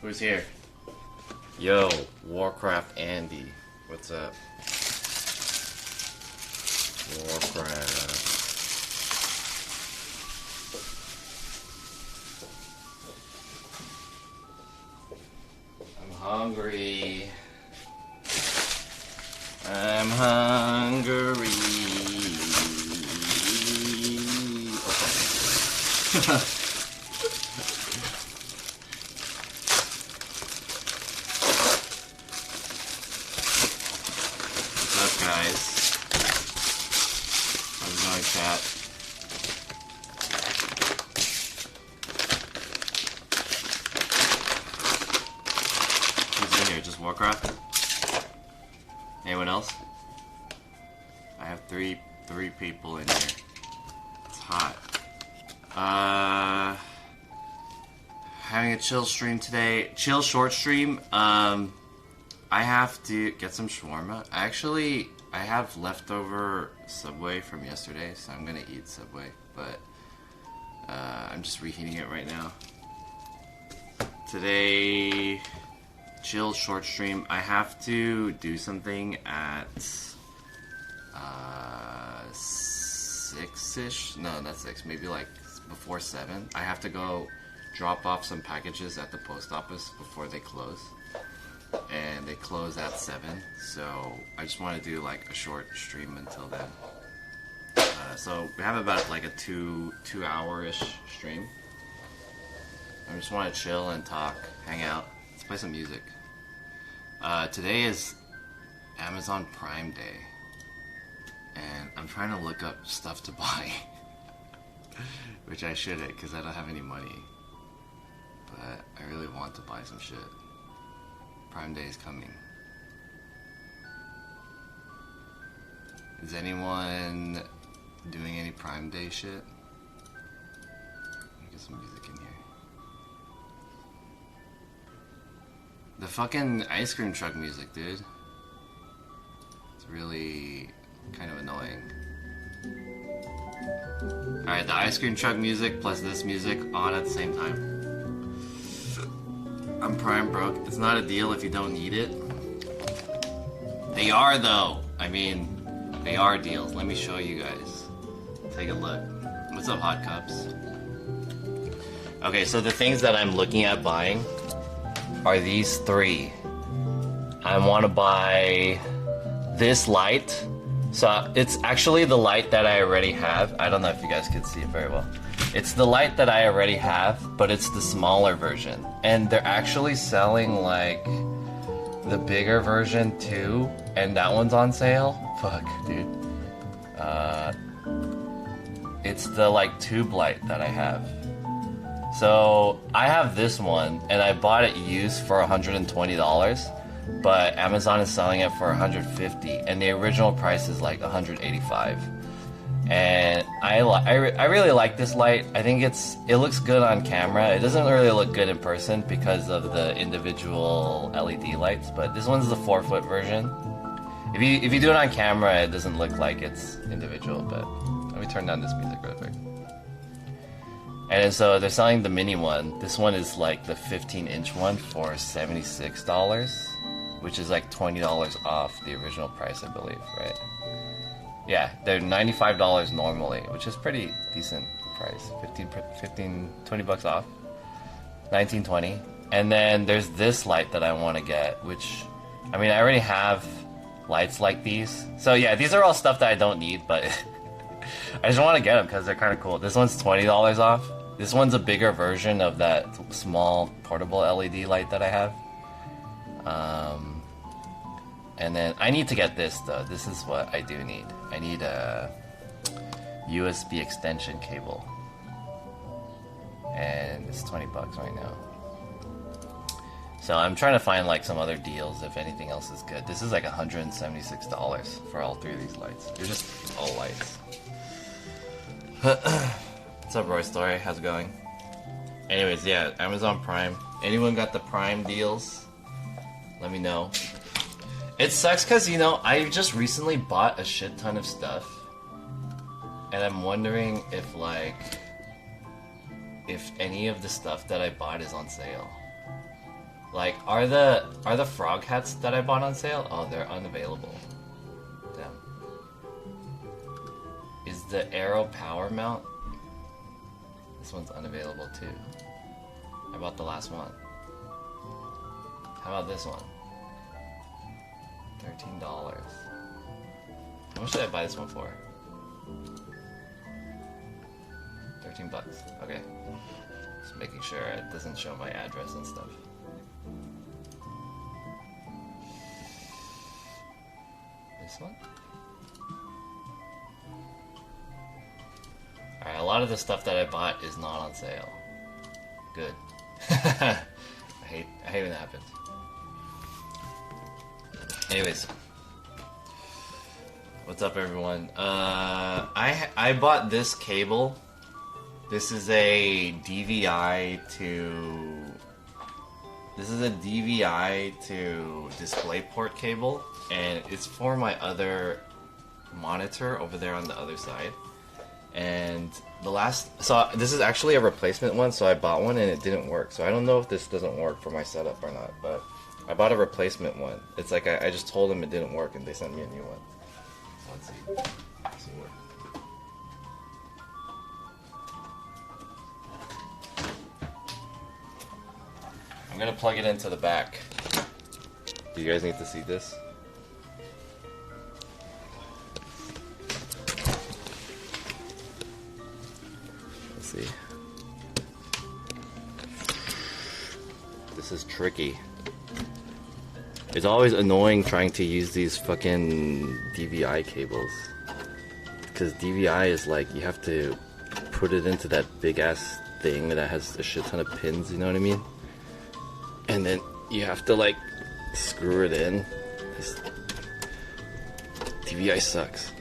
Who's here? Yo, Warcraft Andy. What's up? Warcraft. I'm hungry. I'm hungry. Okay. What's up, guys? How's it going, chat? Who's in here? Just Warcraft? Anyone else? I have three people in here. It's hot. Having a chill stream today. Chill short stream. I have to get some shawarma. Actually, I have leftover Subway from yesterday, so I'm gonna eat Subway. But I'm just reheating it right now. Today, chill short stream. I have to do something at 6-ish. No, not 6. Maybe like before 7. I have to go drop off some packages at the post office before they close. And they close at 7, so I just want to do like a short stream until then. So we have about like a 2-hour-ish stream. I just want to chill and talk, hang out. Let's play some music. Today is Amazon Prime Day, and I'm trying to look up stuff to buy, which I shouldn't because I don't have any money. But I really want to buy some shit. Prime Day is coming. Is anyone doing any Prime Day shit? Let me get some music in here. The fucking ice cream truck music, dude. It's really kind of annoying. Alright, the ice cream truck music plus this music on at the same time. I'm Prime broke. It's not a deal if you don't need it. They are though. I mean, they are deals. Let me show you guys. Take a look. What's up, Hot Cups? Okay, so the things that I'm looking at buying are these 3. I want to buy this light. So it's actually the light that I already have. I don't know if you guys can see it very well. It's the light that I already have, but it's the smaller version. And they're actually selling like the bigger version too, and that one's on sale. Fuck, dude. It's the like tube light that I have. So I have this one, and I bought it used for $120, but Amazon is selling it for $150, and the original price is like $185. And I really like this light. I think it looks good on camera. It doesn't really look good in person because of the individual LED lights, but this one's the 4-foot version. If you do it on camera, it doesn't look like it's individual, but let me turn down this music real quick. And so they're selling the mini one. This one is like the 15-inch one for $76, which is like $20 off the original price, I believe, right? Yeah, they're $95 normally, which is pretty decent price. 20 bucks off. $19.20. And then there's this light that I want to get, which, I mean, I already have lights like these. So yeah, these are all stuff that I don't need, but I just want to get them because they're kind of cool. This one's $20 off. This one's a bigger version of that small portable LED light that I have. And then I need to get this though. This is what I do need. I need a USB extension cable. And it's 20 bucks right now. So I'm trying to find like some other deals if anything else is good. This is like $176 for all 3 of these lights. They're just all lights. What's up, Roy Story? How's it going? Anyways, yeah, Amazon Prime. Anyone got the Prime deals? Let me know. It sucks because, you know, I just recently bought a shit ton of stuff. And I'm wondering if, like, if any of the stuff that I bought is on sale. Like, are the frog hats that I bought on sale? Oh, they're unavailable. Damn. Is the Arrow power mount? This one's unavailable too. How about the last one? How about this one? $13. How much did I buy this one for? 13 bucks. Okay. Just making sure it doesn't show my address and stuff. This one? Alright, a lot of the stuff that I bought is not on sale. Good. I hate when that happens. Anyways. What's up, everyone? I bought this cable. This is a DVI to DisplayPort cable, and it's for my other monitor over there on the other side. And so this is actually a replacement one, so I bought one and it didn't work. So I don't know if this doesn't work for my setup or not, but I bought a replacement one. It's like I just told them it didn't work and they sent me a new one. So let's see. Let's see what. I'm gonna plug it into the back. Do you guys need to see this? Let's see. This is tricky. It's always annoying trying to use these fucking DVI cables. Because DVI is like, you have to put it into that big ass thing that has a shit ton of pins, you know what I mean? And then you have to like screw it in. This DVI sucks.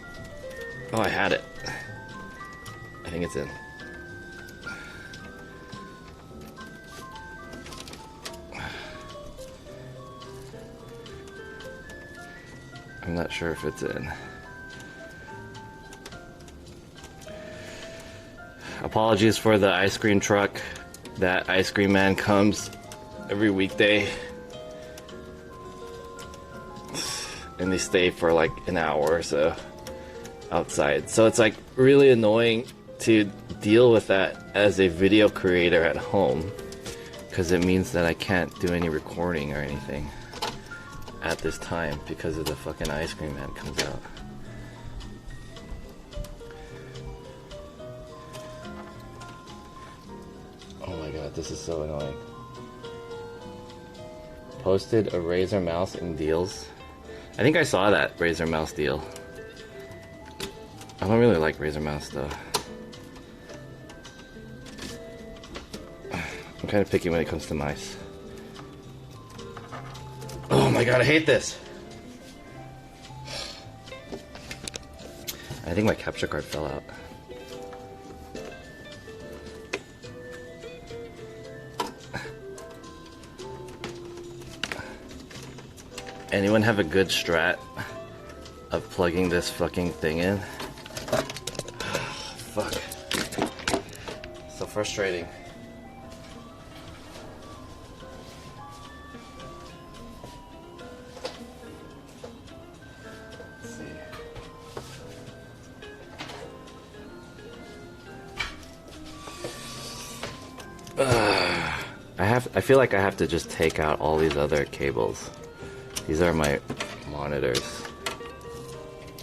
Oh, I had it. I think it's in. I'm not sure if it's in. Apologies for the ice cream truck. That ice cream man comes every weekday and they stay for like an hour or so outside. So it's like really annoying to deal with that as a video creator at home, because it means that I can't do any recording or anything at this time because of the fucking ice cream man comes out. Oh my god, this is so annoying. Posted a Razer mouse in deals. I think I saw that Razer mouse deal. I don't really like Razer mouse though. I'm kind of picky when it comes to mice. Oh my god, I hate this. I think my capture card fell out. Anyone have a good strat of plugging this fucking thing in? Fuck. So frustrating. Let's see. I feel like I have to just take out all these other cables. These are my monitors.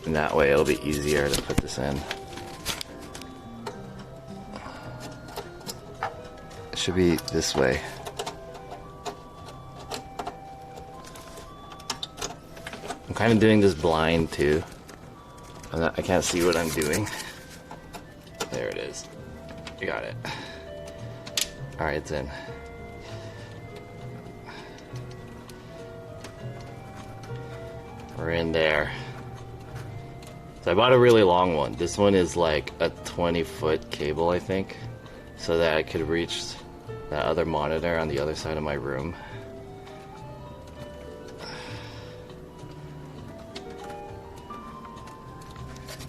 And that way it'll be easier to put this in. It should be this way. I'm kind of doing this blind too. I can't see what I'm doing. There it is. You got it. Alright, it's in. We're in there. So I bought a really long one. This one is like a 20-foot cable, I think, so that I could reach that other monitor on the other side of my room.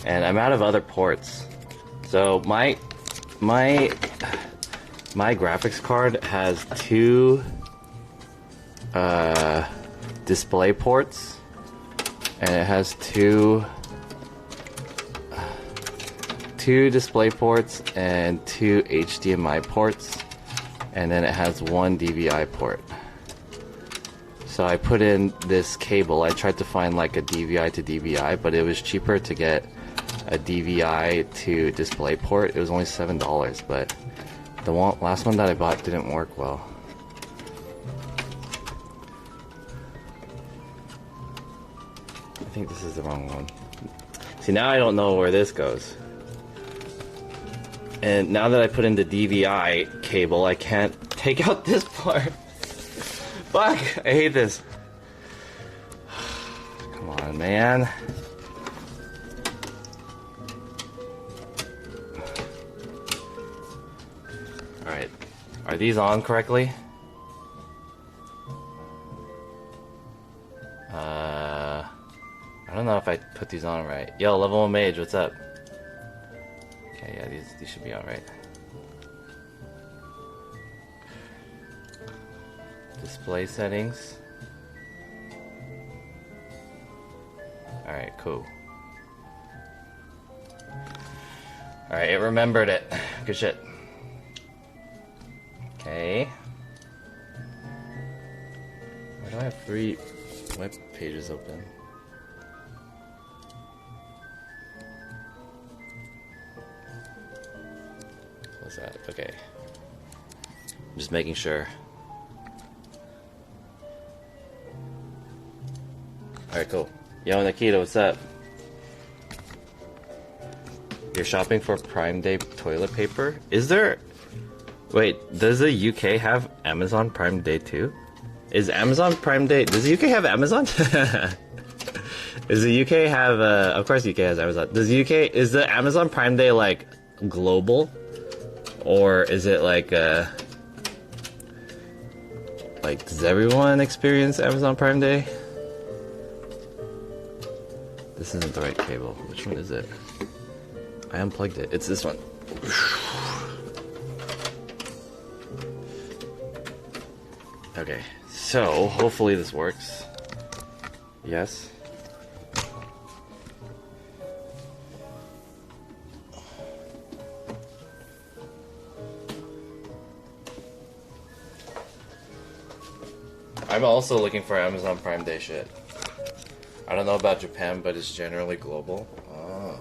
And I'm out of other ports. So my graphics card has two display ports, and it has two display ports and 2 HDMI ports, and then it has 1 DVI port. So I put in this cable. I tried to find like a DVI to DVI, but it was cheaper to get a DVI to display port. It was only $7, but the last one that I bought didn't work well. I think this is the wrong one. See, now I don't know where this goes. And now that I put in the DVI cable, I can't take out this part. Fuck! I hate this. Come on, man. Alright. Are these on correctly? I don't know if I put these on right. Yo, level 1 mage, what's up? Okay, yeah, these should be alright. Display settings. Alright, cool. Alright, it remembered it. Good shit. Okay. Why do I have 3 web pages open? What's that? Okay. I'm just making sure. Alright, cool. Yo, Nikita, what's up? You're shopping for Prime Day toilet paper? Is there... Wait, does the UK have Amazon Prime Day too? Is Amazon Prime Day... Does the UK have Amazon? Does the UK have... Of course the UK has Amazon. Does the UK... Is the Amazon Prime Day like global? Or is it like... Like, does everyone experience Amazon Prime Day? This isn't the right cable. Which one is it? I unplugged it. It's this one. Okay, so hopefully this works. Yes. I'm also looking for Amazon Prime Day shit. I don't know about Japan, but it's generally global. Oh.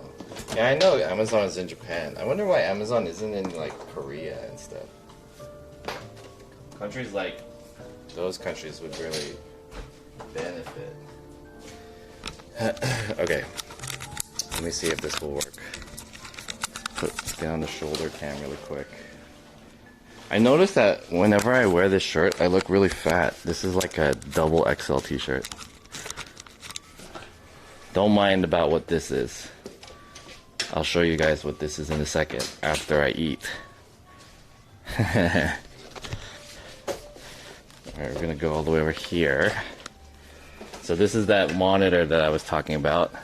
Yeah, I know Amazon is in Japan. I wonder why Amazon isn't in like Korea and stuff. Countries like those countries would really benefit. Okay. Let me see if this will work. Let's get on the shoulder cam really quick. I noticed that whenever I wear this shirt, I look really fat. This is like a double XL t-shirt. Don't mind about what this is. I'll show you guys what this is in a second after I eat. Alright, we're gonna go all the way over here. So this is that monitor that I was talking about.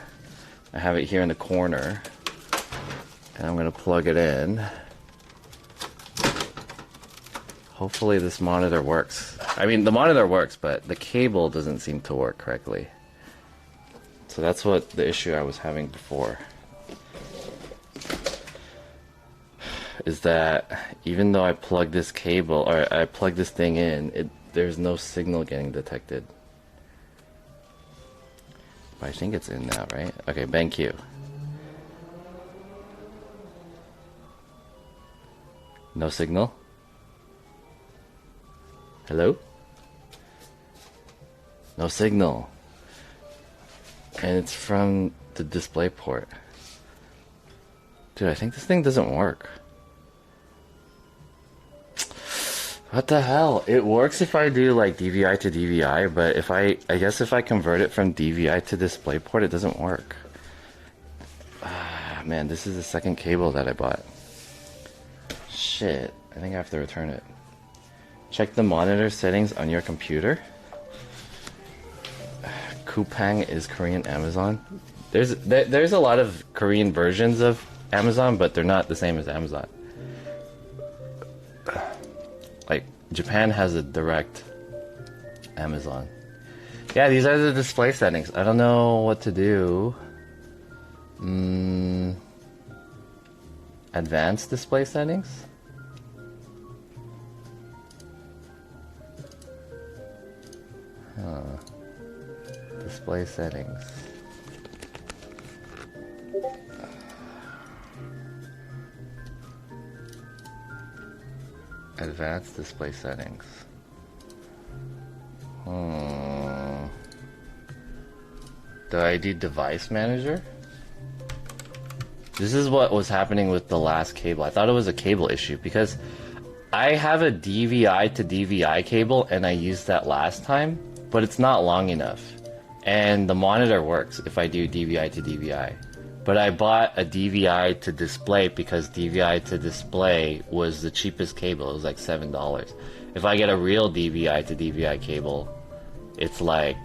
I have it here in the corner. And I'm gonna plug it in. Hopefully this monitor works. I mean, the monitor works, but the cable doesn't seem to work correctly. So that's what the issue I was having before. Is that even though I plug this cable, or I plug this thing in, there's no signal getting detected. But I think it's in now, right? Okay, BenQ. No signal? Hello? No signal. And it's from the display port. Dude, I think this thing doesn't work. What the hell? It works if I do like DVI to DVI, but if I guess if I convert it from DVI to DisplayPort, it doesn't work. Ah, man, this is the second cable that I bought. Shit, I think I have to return it. Check the monitor settings on your computer. Coupang is Korean Amazon. There's a lot of Korean versions of Amazon, but they're not the same as Amazon. Like, Japan has a direct Amazon. Yeah, these are the display settings. I don't know what to do. Advanced display settings? Display settings. Advanced display settings. Do I do device manager? This is what was happening with the last cable. I thought it was a cable issue because I have a DVI to DVI cable and I used that last time, but it's not long enough. And the monitor works if I do DVI to DVI. But I bought a DVI to display because DVI to display was the cheapest cable. It was like $7. If I get a real DVI to DVI cable, it's like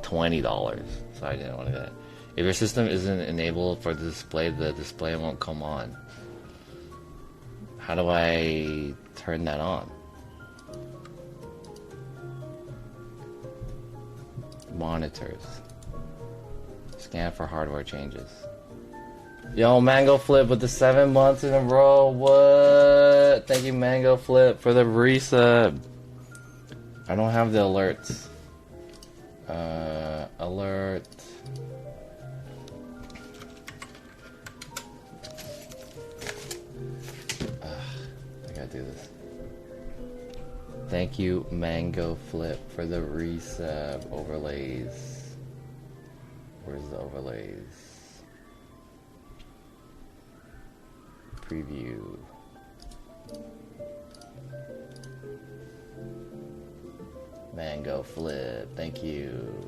$20. So I didn't want to do that. If your system isn't enabled for the display won't come on. How do I turn that on? Monitors. Scan for hardware changes. Yo, Mango Flip with the 7 months in a row. What? Thank you, Mango Flip, for the resub. I don't have the alerts. Alert. I gotta do this. Thank you, Mango Flip, for the resub. Overlays. Where's the overlays? Preview. Mango Flip, thank you.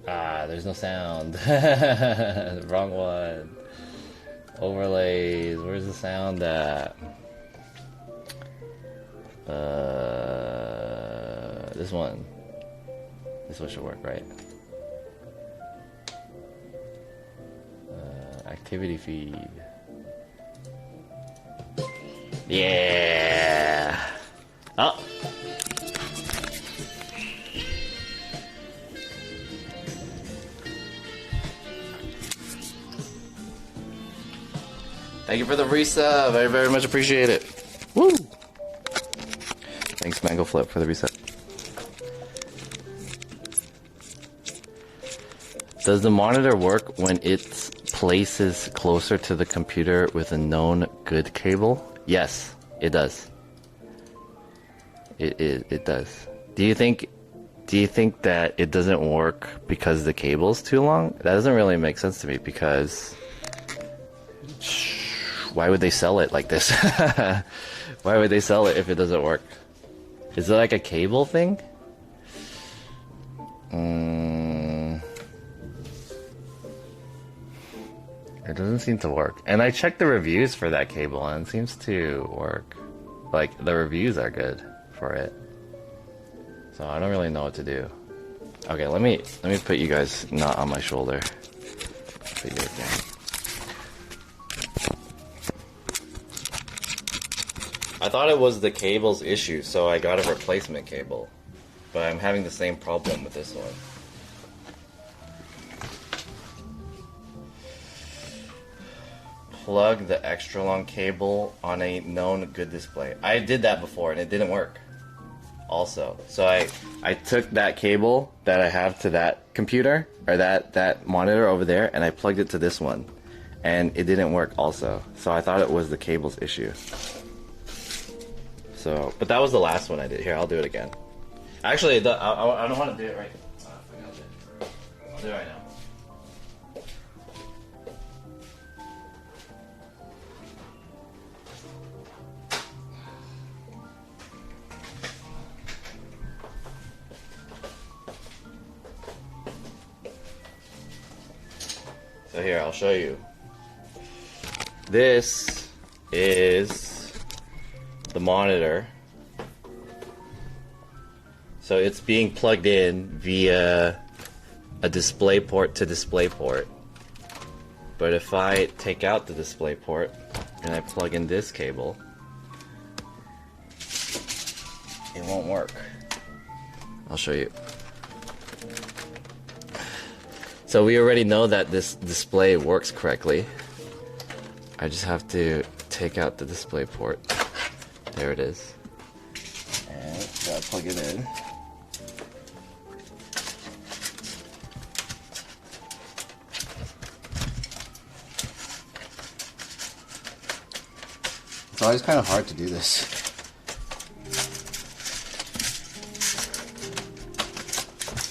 Ah, there's no sound. Wrong one. Overlays, where's the sound at? This one. This one should work, right? Activity feed. Yeah. Oh. Thank you for the resub. I very much appreciate it. Woo. Thanks, Mango Flip, for the resub. Does the monitor work when it's places closer to the computer with a known good cable? Yes, it does. It does. Do you think that it doesn't work because the cable's too long? That doesn't really make sense to me because why would they sell it like this? Why would they sell it if it doesn't work? Is it like a cable thing? It doesn't seem to work. And I checked the reviews for that cable and it seems to work. Like, the reviews are good for it. So I don't really know what to do. Okay, let me put you guys not on my shoulder. Put you guys down. I thought it was the cable's issue, so I got a replacement cable. But I'm having the same problem with this one. Plug the extra long cable on a known good display. I did that before and it didn't work also. So I took that cable that I have to that computer or that monitor over there and I plugged it to this one and it didn't work also. So I thought it was the cable's issue. So, but that was the last one I did. Here, I'll do it again. Actually, I don't want to do it right now. I'll do it right now. So here, I'll show you. This is the monitor. So it's being plugged in via a display port to display port. But if I take out the display port and I plug in this cable, it won't work. I'll show you. So we already know that this display works correctly. I just have to take out the display port. There it is. And gotta plug it in. It's always kind of hard to do this.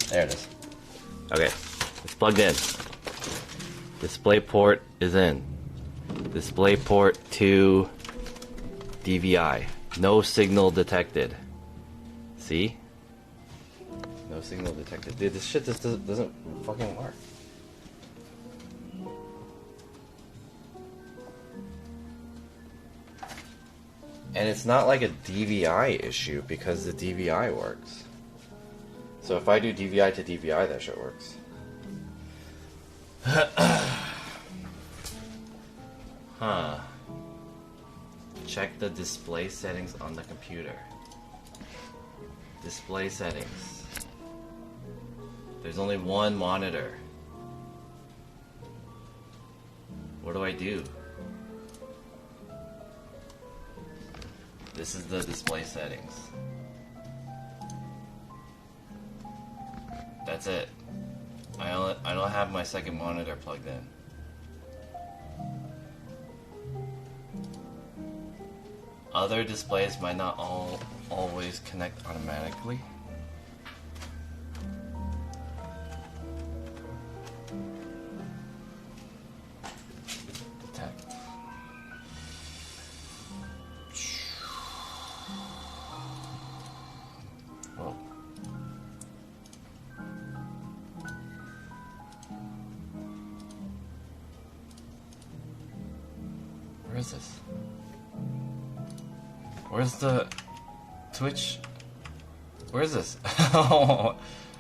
There it is. Okay, it's plugged in. Display port is in. Display port to DVI. No signal detected. See? No signal detected. Dude, this shit just doesn't fucking work. And it's not like a DVI issue because the DVI works. So if I do DVI to DVI, that shit works. Huh. Check the display settings on the computer. Display settings. There's only one monitor. What do I do? This is the display settings. That's it. I don't have my second monitor plugged in. Other displays might not always connect automatically. Detect. Whoa. Where is this? Where's the Twitch? Where is this?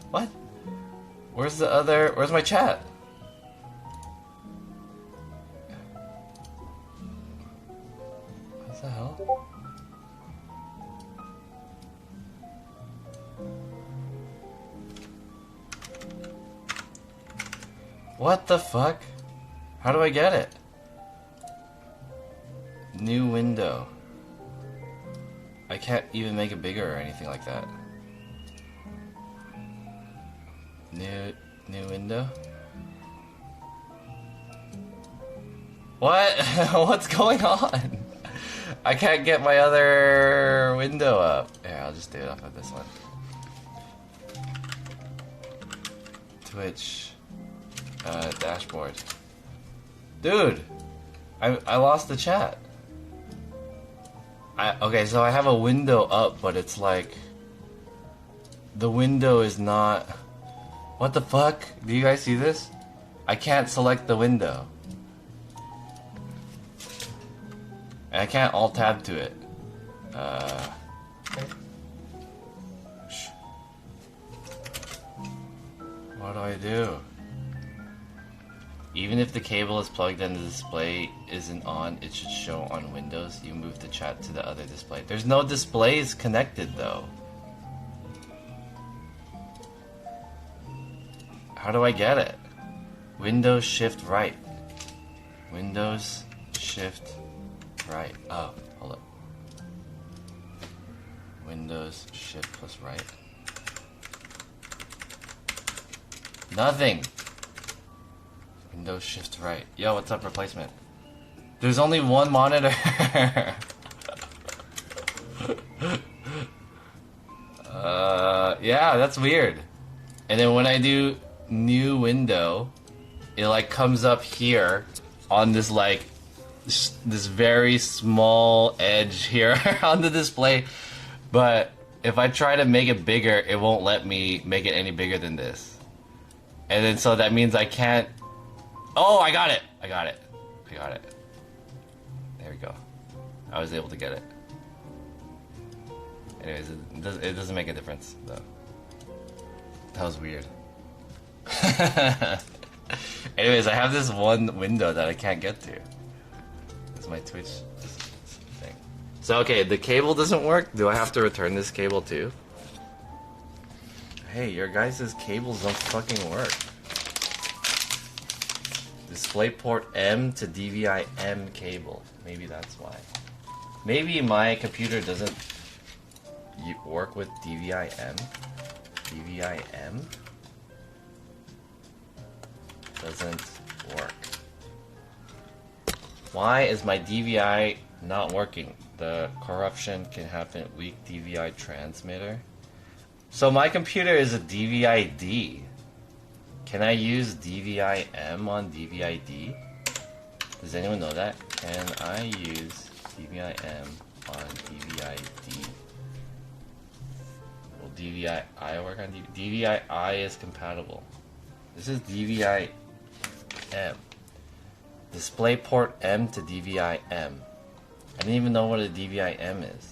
What? Where's the other? Where's my chat? What the hell? What the fuck? How do I get it? New window. I can't even make it bigger or anything like that. New window? What? What's going on? I can't get my other window up. Yeah, I'll just do it off of this one. Twitch. Dashboard. Dude! I lost the chat. Okay, so I have a window up, but it's like... The window is not... What the fuck? Do you guys see this? I can't select the window. And I can't alt-tab to it. What do I do? Even if the cable is plugged and the display isn't on, it should show on Windows. You move the chat to the other display. There's no displays connected though. How do I get it? Windows Shift Right. Windows Shift Right. Oh, hold up. Windows Shift plus right. Nothing. Windows Shift Right. Yo, what's up, replacement? There's only one monitor. Yeah, that's weird. And then when I do new window, it like comes up here on this like this very small edge here on the display. But if I try to make it bigger, it won't let me make it any bigger than this. And then so that means I can't. Oh, I got it. I got it. I got it. There we go. I was able to get it. Anyways, it doesn't make a difference though. That was weird. Anyways, I have this one window that I can't get to. It's my Twitch thing. So okay, the cable doesn't work. Do I have to return this cable too? Hey, your guys' cables don't fucking work. DisplayPort M to DVI M cable. Maybe that's why. Maybe my computer doesn't work with DVI M. DVI M doesn't work. Why is my DVI not working? The corruption can happen. Weak DVI transmitter. So my computer is a DVI-D. Can I use DVI-M on DVI-D? Does anyone know that? Can I use DVI-M on DVI-D? Will DVI-I work on DVI? DVI-I is compatible. This is DVI-M. DisplayPort M to DVI-M. I didn't even know what a DVI-M is.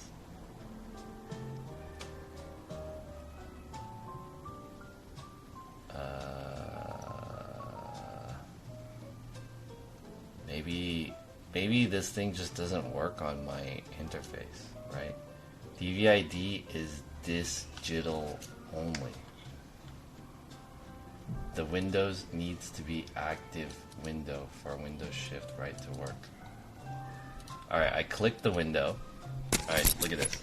Maybe this thing just doesn't work on my interface, right? DVI-D is digital only. The Windows needs to be active window for Windows Shift right to work. Alright, I clicked the window. Alright, look at this.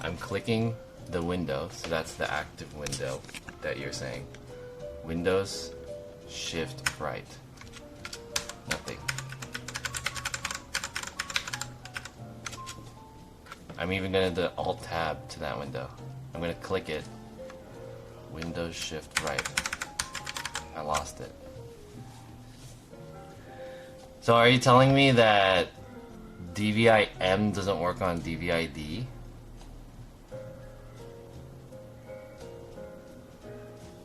I'm clicking the window, so that's the active window that you're saying. Windows Shift right. Nothing. I'm even gonna do Alt Tab to that window. I'm gonna click it. Windows Shift right. I lost it. So are you telling me that DVI-M doesn't work on DVI-D?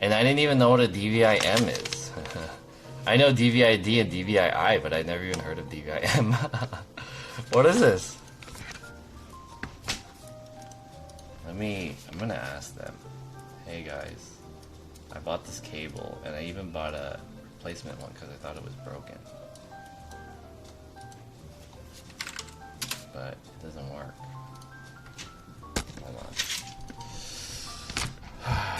And I didn't even know what a DVI-M is. I know DVI-D and DVI-I, but I never even heard of DVI-M. What is this? I'm gonna ask them. Hey guys, I bought this cable, and I even bought a replacement one because I thought it was broken. But it doesn't work. Hold on.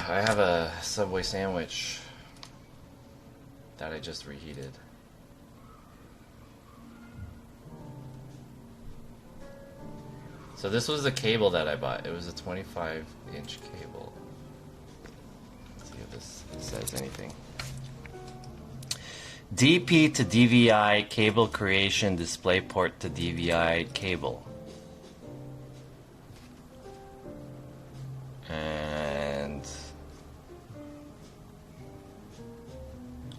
I have a Subway sandwich that I just reheated. So this was the cable that I bought. It was a 25-inch cable. Let's see if this says anything. DP to DVI cable creation, DisplayPort to DVI cable. And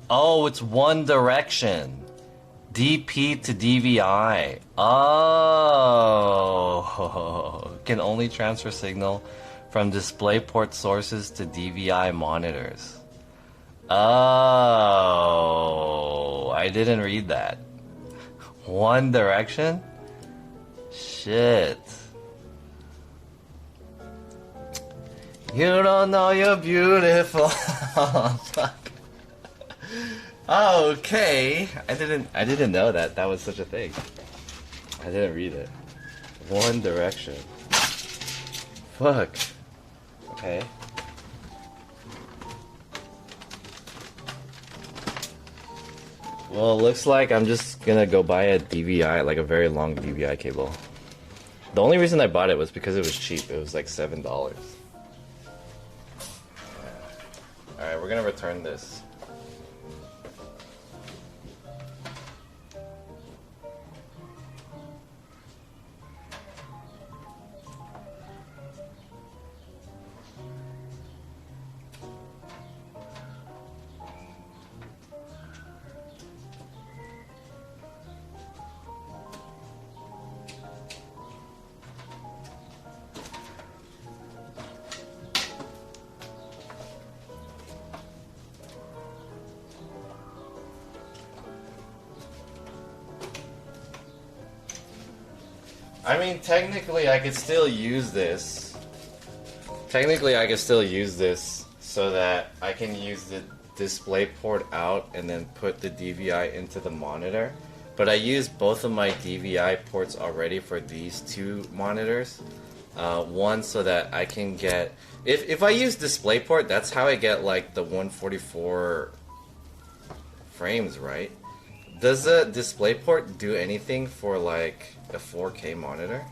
oh, it's One Direction. DP to DVI. Oh, can only transfer signal from DisplayPort sources to DVI monitors. Oh, I didn't read that. One Direction? Shit. You don't know you're beautiful. Fuck. Okay, I didn't know that was such a thing. I didn't read it. One Direction. Fuck. Okay. Well, it looks like I'm just gonna go buy a DVI, like a very long DVI cable. The only reason I bought it was because it was cheap. It was like $7. Alright, we're gonna return this. I mean, technically I could still use this. Technically I could still use this so that I can use the DisplayPort out and then put the DVI into the monitor. but I use both of my DVI ports already for these two monitors. One so that I can get, if I use DisplayPort, that's how I get like the 144 frames, right? Does the DisplayPort do anything for like a 4K monitor?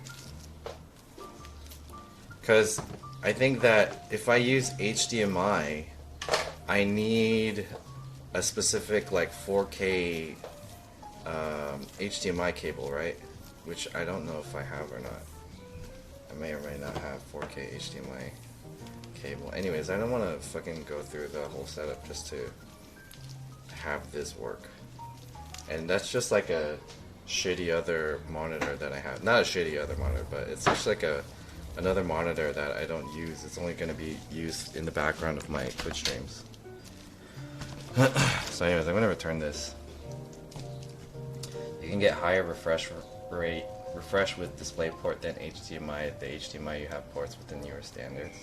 Because I think that if I use HDMI, I need a specific like 4K HDMI cable, right? Which I don't know if I have or not. I may or may not have 4K HDMI cable. Anyways, I don't want to fucking go through the whole setup just to have this work. And that's just like a shitty other monitor that I have. Not a shitty other monitor, but it's just like another monitor that I don't use. It's only going to be used in the background of my Twitch streams. So anyways, I'm going to return this. You can get higher refresh rate, refresh with DisplayPort than HDMI. The HDMI you have ports within your standards.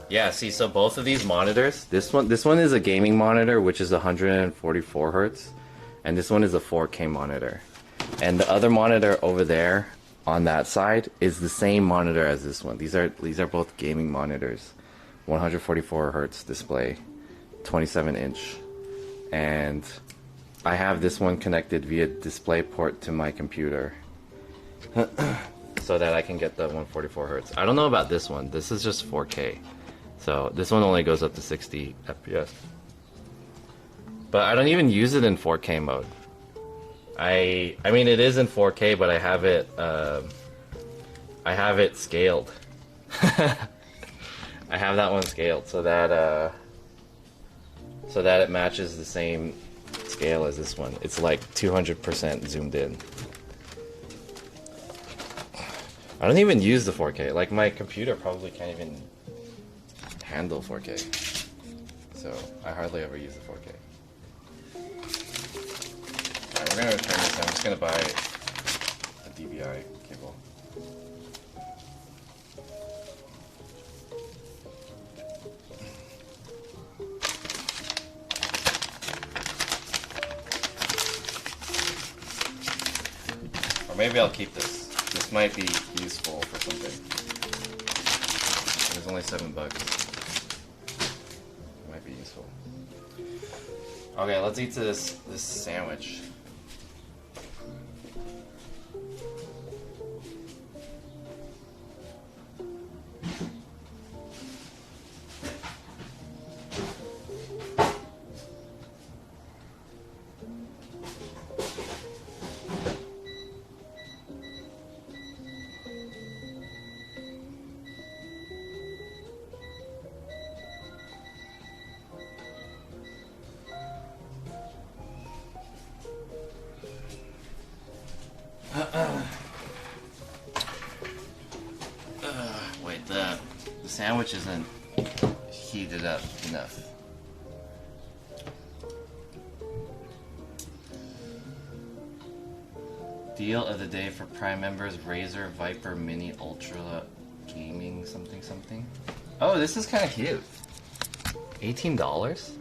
Yeah, see, so both of these monitors, this one is a gaming monitor, which is 144 hertz, and this one is a 4K monitor. And the other monitor over there on that side is the same monitor as this one. These are both gaming monitors, 144 hertz display, 27 inch, and I have this one connected via DisplayPort to my computer. So that I can get the 144 hertz. I don't know about this one. This is just 4K. So this one only goes up to 60 FPS. But I don't even use it in 4K mode. I mean it is in 4K, but I have it scaled. I have that one scaled so that it matches the same scale as this one. It's like 200% zoomed in. I don't even use the 4K. Like my computer probably can't even handle 4K. So I hardly ever use the 4K. Alright, we're gonna return this. I'm just gonna buy a DVI cable. Or maybe I'll keep this. This might be useful for something. It was only $7. It might be useful. Okay, let's eat this sandwich. Wait, the sandwich isn't heated up enough. Deal of the day for Prime members: Razer Viper Mini Ultra Gaming something something. Oh, this is kind of cute. $18?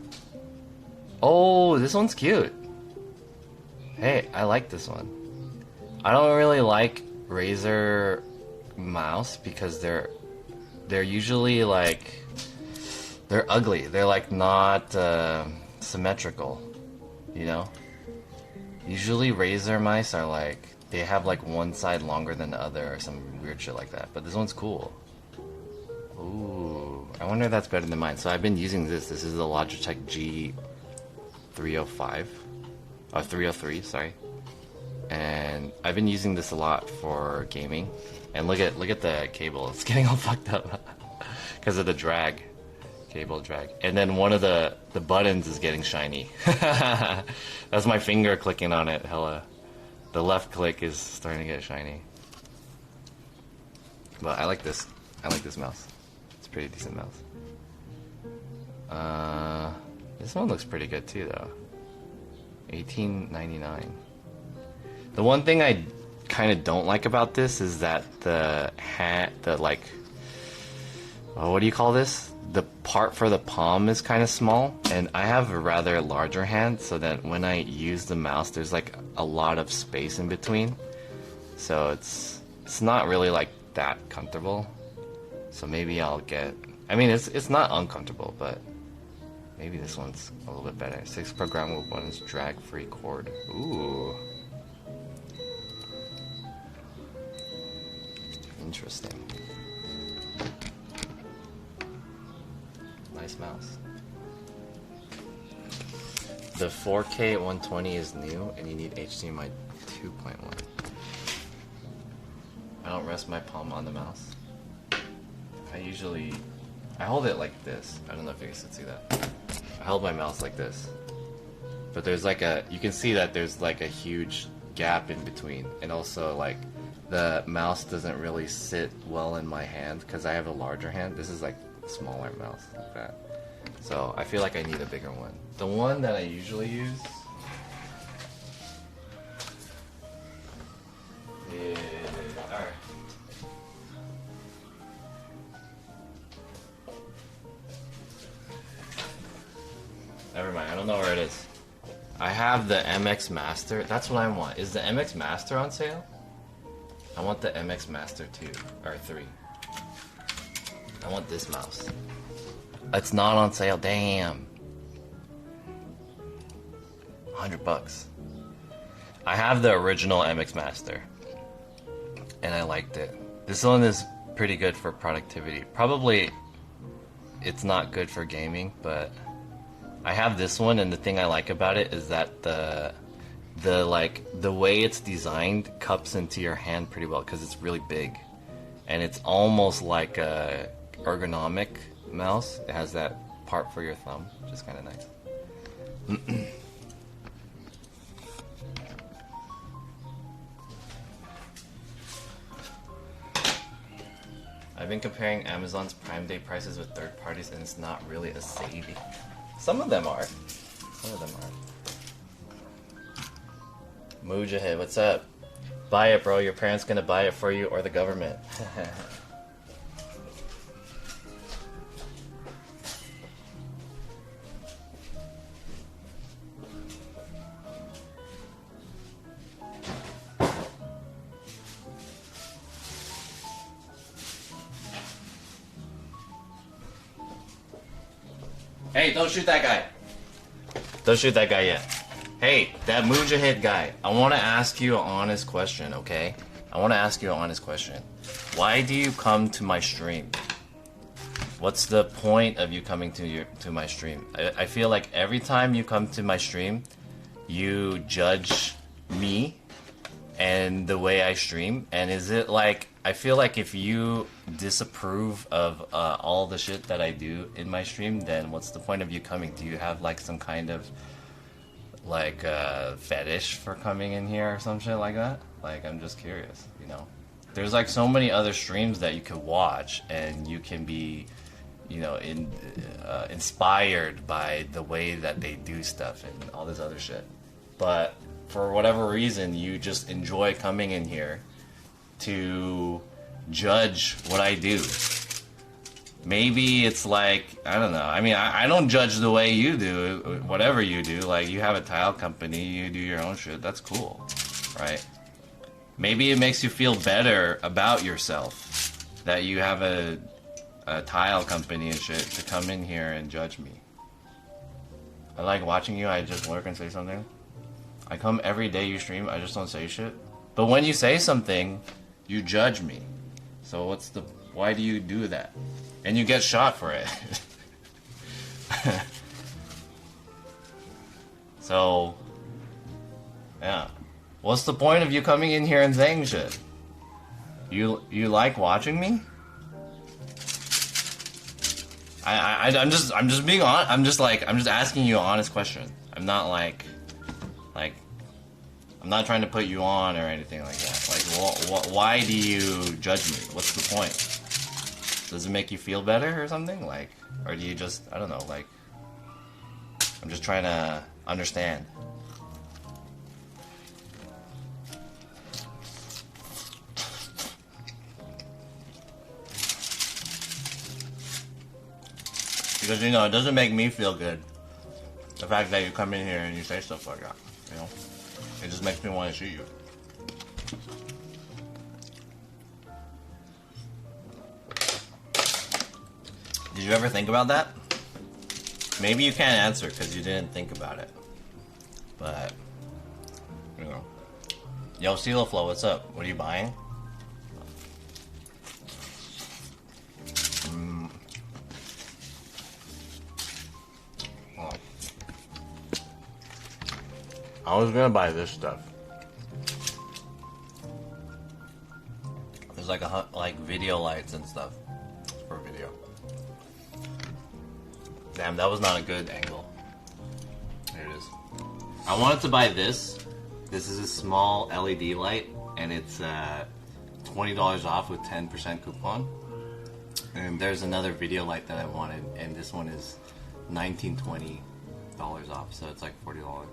Oh, this one's cute. Hey, I like this one. I don't really like Razer mouse because they're usually like, they're ugly. They're like not symmetrical, you know? Usually Razer mice are like, they have like one side longer than the other or some weird shit like that. But this one's cool. Ooh, I wonder if that's better than mine. So I've been using this. This is the Logitech G305. Or 303, sorry. And I've been using this a lot for gaming. And look at the cable. It's getting all fucked up because of the drag. Cable drag. And then one of the buttons is getting shiny. That's my finger clicking on it, hella. The left click is starting to get shiny. But I like this. I like this mouse. It's a pretty decent mouse. This one looks pretty good too though. $18.99. The one thing I kind of don't like about this is that the what do you call this? The part for the palm is kind of small, and I have a rather larger hand, so that when I use the mouse, there's like a lot of space in between. So it's not really like that comfortable. So maybe I'll get. I mean, it's not uncomfortable, but maybe this one's a little bit better. 6 programmable buttons, drag-free cord. Ooh. Interesting. Nice mouse. The 4K 120 is new, and you need HDMI 2.1. I don't rest my palm on the mouse. I hold it like this. I don't know if you guys can see that. I hold my mouse like this. But there's like you can see that there's like a huge gap in between. And also like the mouse doesn't really sit well in my hand because I have a larger hand. This is like a smaller mouse like that. So I feel like I need a bigger one. The one that I usually use is... Alright. Never mind, I don't know where it is. I have the MX Master. That's what I want. Is the MX Master on sale? I want the MX Master 2 or 3. I want this mouse. It's not on sale. Damn. $100. I have the original MX Master, and I liked it. This one is pretty good for productivity. Probably it's not good for gaming, but I have this one, and the thing I like about it is that the way it's designed cups into your hand pretty well because it's really big, and it's almost like a ergonomic mouse. It has that part for your thumb, which is kind of nice. I've been comparing Amazon's Prime Day prices with third parties, and it's not really a saving. Some of them are. Some of them are. Mujahid, what's up? Buy it, bro. Your parents gonna buy it for you, or the government. Hey, don't shoot that guy. Don't shoot that guy yet. Hey, that Mujahid guy, I want to ask you an honest question, okay? I want to ask you an honest question. Why do you come to my stream? What's the point of you coming to my stream? I feel like every time you come to my stream, you judge me and the way I stream. And is it like, I feel like if you disapprove of all the shit that I do in my stream, then what's the point of you coming? Do you have like some kind of like fetish for coming in here or some shit like that? Like, I'm just curious, you know? There's like so many other streams that you could watch, and you can be, you know, inspired by the way that they do stuff and all this other shit. But for whatever reason, you just enjoy coming in here to judge what I do. Maybe it's like, I don't know. I mean, I don't judge the way you do, whatever you do. Like, you have a tile company, you do your own shit. That's cool, right? Maybe it makes you feel better about yourself that you have a tile company and shit to come in here and judge me. I like watching you. I just lurk and say something. I come every day you stream. I just don't say shit. But when you say something, you judge me. So why do you do that? And you get shot for it. So, yeah. What's the point of you coming in here and saying shit? You like watching me? I'm just being honest. I'm just asking you an honest question. I'm not like I'm not trying to put you on or anything like that. Like, why do you judge me? What's the point? Does it make you feel better or something? Like, or do you just, I don't know, like, I'm just trying to understand. Because, you know, it doesn't make me feel good. The fact that you come in here and you say stuff like that, you know? It just makes me want to shoot you. Did you ever think about that? Maybe you can't answer because you didn't think about it. But, you know. Yo, CeeLo Flow, what's up? What are you buying? Oh. I was gonna buy this stuff. There's like video lights and stuff for video. Damn, that was not a good angle. There it is. I wanted to buy this. This is a small LED light, and it's $20 off with 10% coupon. And there's another video light that I wanted, and this one is $19-20 off, so it's like $40.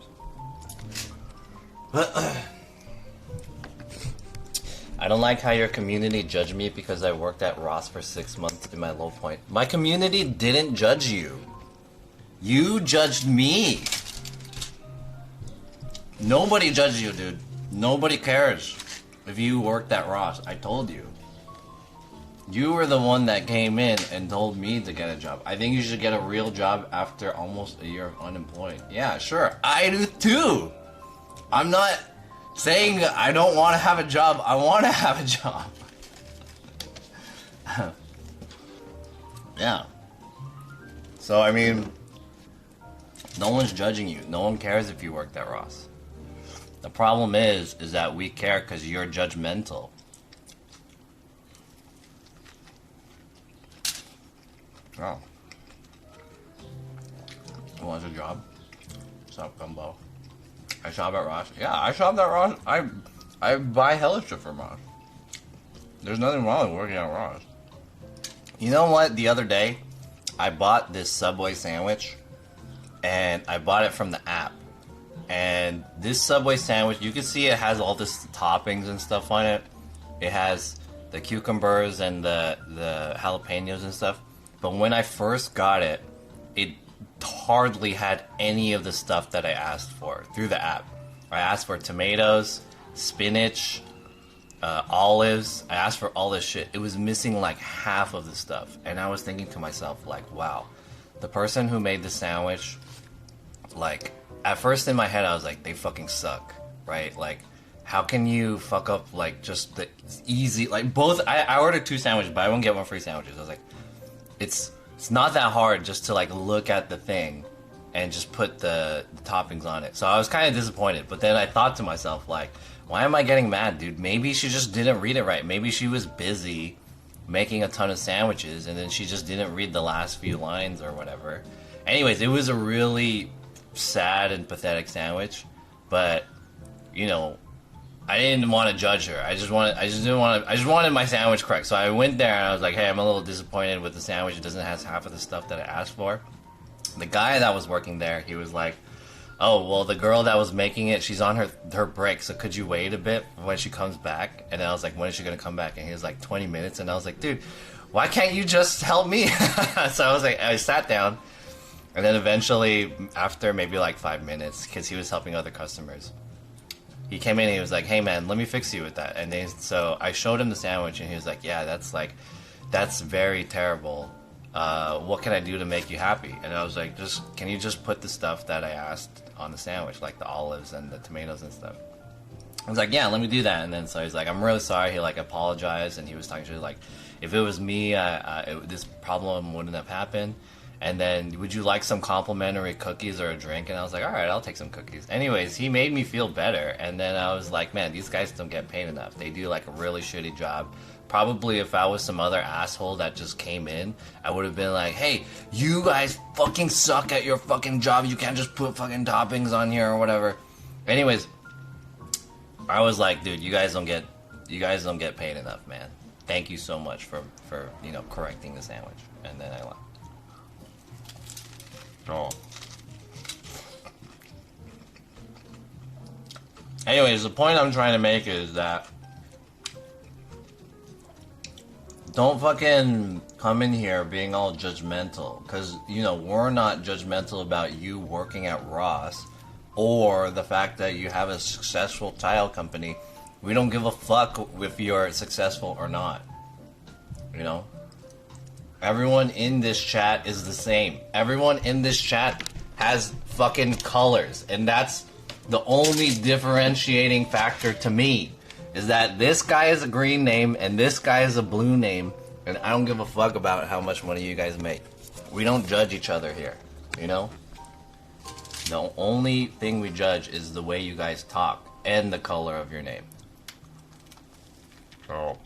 I don't like how your community judged me because I worked at Ross for 6 months in my low point. My community didn't judge you. You judged me. Nobody judged you, dude. Nobody cares if you worked at Ross. I told you. You were the one that came in and told me to get a job. I think you should get a real job after almost a year of unemployed. Yeah, sure. I do too. I'm not saying I don't want to have a job. I want to have a job. Yeah. So, I mean, no one's judging you. No one cares if you worked at Ross. The problem is that we care because you're judgmental. Oh. Who wants a job? What's up, Gumbo? I shop at Ross. Yeah, I shop at Ross. I buy hella shit from Ross. There's nothing wrong with working at Ross. You know what? The other day, I bought this Subway sandwich, and I bought it from the app. And this Subway sandwich, you can see it has all this toppings and stuff on it. It has the cucumbers and the jalapenos and stuff. But when I first got it, it hardly had any of the stuff that I asked for through the app. I asked for tomatoes, spinach, olives. I asked for all this shit. It was missing like half of the stuff. And I was thinking to myself, like, wow, the person who made the sandwich, like, at first in my head I was like, they fucking suck, right? Like, how can you fuck up, like, just the easy, like, both, I ordered 2 sandwiches, buy one, get one free sandwiches. I was like, it's not that hard just to, like, look at the thing and just put the toppings on it. So I was kind of disappointed, but then I thought to myself, like, why am I getting mad, dude? Maybe she just didn't read it right. Maybe she was busy making a ton of sandwiches and then she just didn't read the last few lines or whatever. Anyways, it was a really sad and pathetic sandwich, but, you know, I didn't want to judge her. I just wanted my sandwich correct. So I went there and I was like, hey, I'm a little disappointed with the sandwich. It doesn't have half of the stuff that I asked for. The guy that was working there, he was like, oh, well, the girl that was making it, she's on her break, so could you wait a bit when she comes back? And I was like, when is she going to come back? And he was like, 20 minutes. And I was like, dude, why can't you just help me? So I was like, I sat down. And then eventually, after maybe like 5 minutes, because he was helping other customers, he came in and he was like, hey man, let me fix you with that. And then, so I showed him the sandwich and he was like, yeah, that's very terrible. What can I do to make you happy? And I was like, can you just put the stuff that I asked on the sandwich, like the olives and the tomatoes and stuff? I was like, yeah, let me do that. And then so he's like, I'm really sorry. He like apologized and he was talking to me like, if it was me, this problem wouldn't have happened. And then, would you like some complimentary cookies or a drink? And I was like, all right, I'll take some cookies. Anyways, he made me feel better. And then I was like, man, these guys don't get paid enough. They do like a really shitty job. Probably if I was some other asshole that just came in, I would have been like, hey, you guys fucking suck at your fucking job. You can't just put fucking toppings on here or whatever. Anyways, I was like, dude, you guys don't get paid enough, man. Thank you so much for you know, correcting the sandwich. And then I left. Oh. Anyways, the point I'm trying to make is that don't fucking come in here being all judgmental, because, you know, we're not judgmental about you working at Ross or the fact that you have a successful tile company. We don't give a fuck if you're successful or not. You know? Everyone in this chat is the same. Everyone in this chat has fucking colors, and that's the only differentiating factor to me, is that this guy is a green name and this guy is a blue name, and I don't give a fuck about how much money you guys make. We don't judge each other here, you know? The only thing we judge is the way you guys talk and the color of your name. So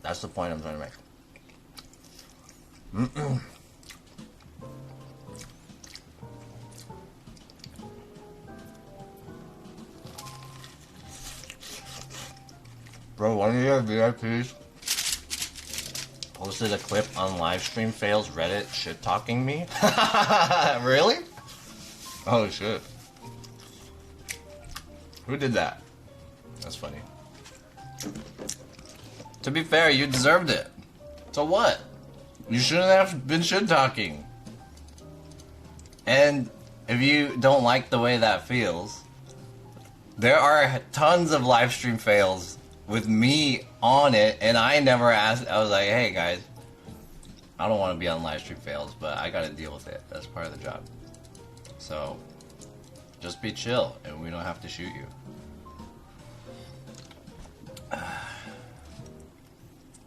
that's the point I'm trying to make. Bro, one of your VIPs posted a clip on livestream fails Reddit shit talking me. Really? Oh shit. Who did that? That's funny. To be fair, you deserved it. So what? You shouldn't have been shit talking. And if you don't like the way that feels, there are tons of live stream fails with me on it, and I never asked. I was like, hey guys, I don't want to be on live stream fails, but I gotta deal with it. That's part of the job. So just be chill, and we don't have to shoot you.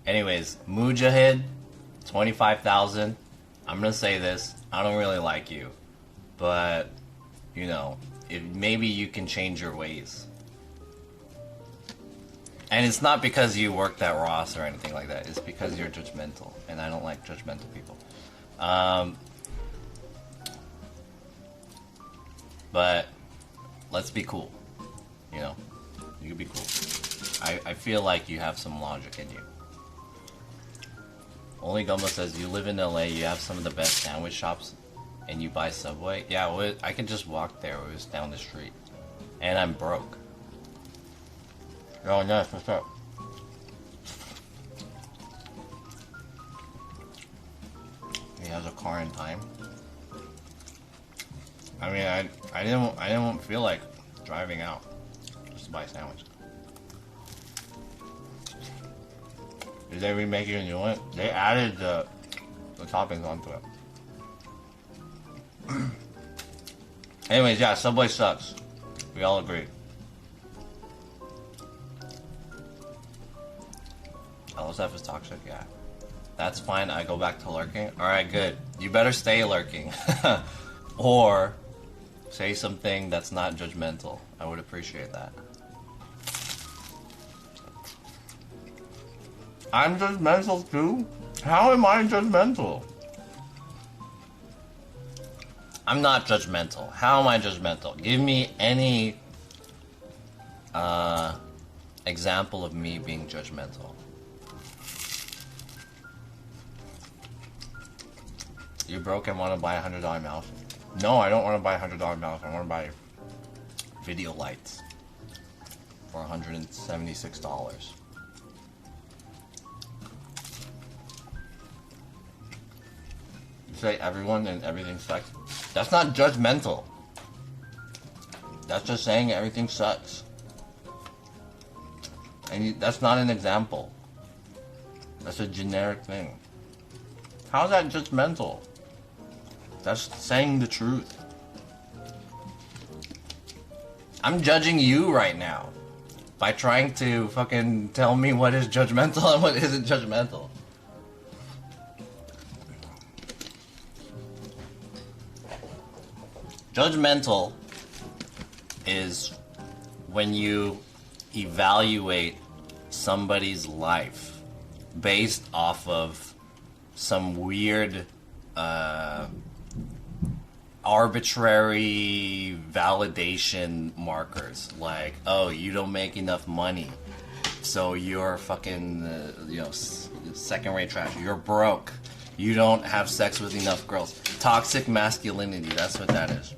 Anyways, Mujahid, 25,000. I'm gonna say this. I don't really like you, but you know, maybe you can change your ways. And it's not because you worked at Ross or anything like that. It's because you're judgmental, and I don't like judgmental people. But let's be cool. You know, you can be cool. I feel like you have some logic in you. Only Gumbo says, you live in LA, you have some of the best sandwich shops, and you buy Subway? Yeah, I can just walk there. It was down the street. And I'm broke. Oh, nice. What's up? He has a car in time. I mean, I didn't feel like driving out just to buy a sandwich. Did they remake it a new one? They added the toppings onto it. Anyways, yeah, Subway sucks. We all agree. LSF is toxic, yeah. That's fine, I go back to lurking. Alright, good. You better stay lurking. Or say something that's not judgmental. I would appreciate that. I'm judgmental too? How am I judgmental? I'm not judgmental. How am I judgmental? Give me any example of me being judgmental. You broke and want to buy a $100 mouse? No, I don't want to buy a $100 mouse. I want to buy video lights for $176. You say everyone and everything sucks. That's not judgmental. That's just saying everything sucks. And that's not an example. That's a generic thing. How's that judgmental? That's saying the truth. I'm judging you right now by trying to fucking tell me what is judgmental and what isn't judgmental. Judgmental is when you evaluate somebody's life based off of some weird arbitrary validation markers, like, oh, you don't make enough money, so you're fucking second-rate trash, you're broke, you don't have sex with enough girls. Toxic masculinity, that's what that is.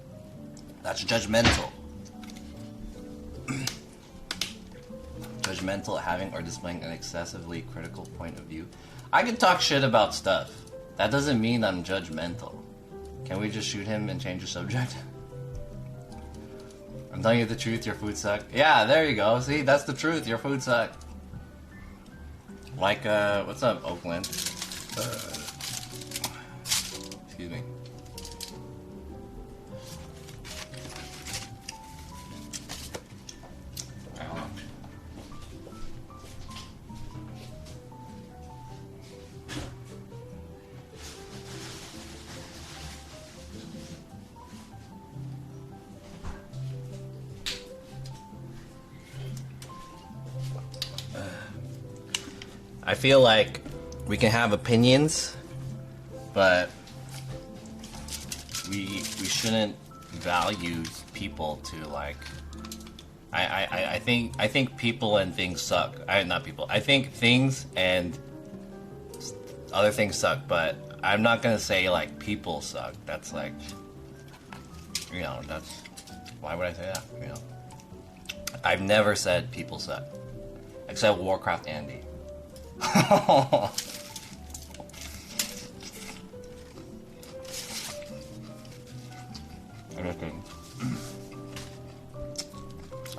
That's judgmental. judgmental, having or displaying an excessively critical point of view. I can talk shit about stuff. That doesn't mean I'm judgmental. Can we just shoot him and change the subject? I'm telling you the truth, your food sucked. Yeah, there you go. See, that's the truth, your food sucked. Like, what's up, Oakland? Excuse me. I feel like we can have opinions, but we shouldn't value people to like. I think people and things suck. Not people. I think things and other things suck, but I'm not gonna say like people suck. That's like, you know, that's why would I say that? You know, I've never said people suck, except Warcraft Andy. I'm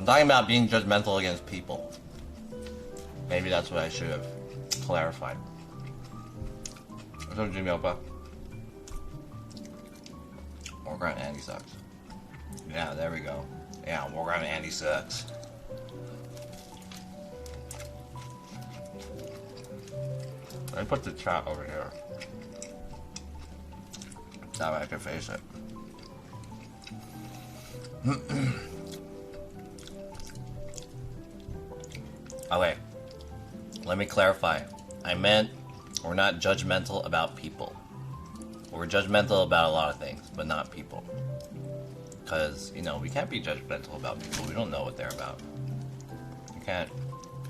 talking about being judgmental against people. Maybe that's what I should have clarified. What's up, Jimmy Opa? Warcraft Andy sucks. Yeah, there we go. Yeah, Warcraft Andy sucks. Let me put the chat over here. That way I can face it. Okay, let me clarify. I meant we're not judgmental about people. We're judgmental about a lot of things, but not people. Because, you know, we can't be judgmental about people. We don't know what they're about.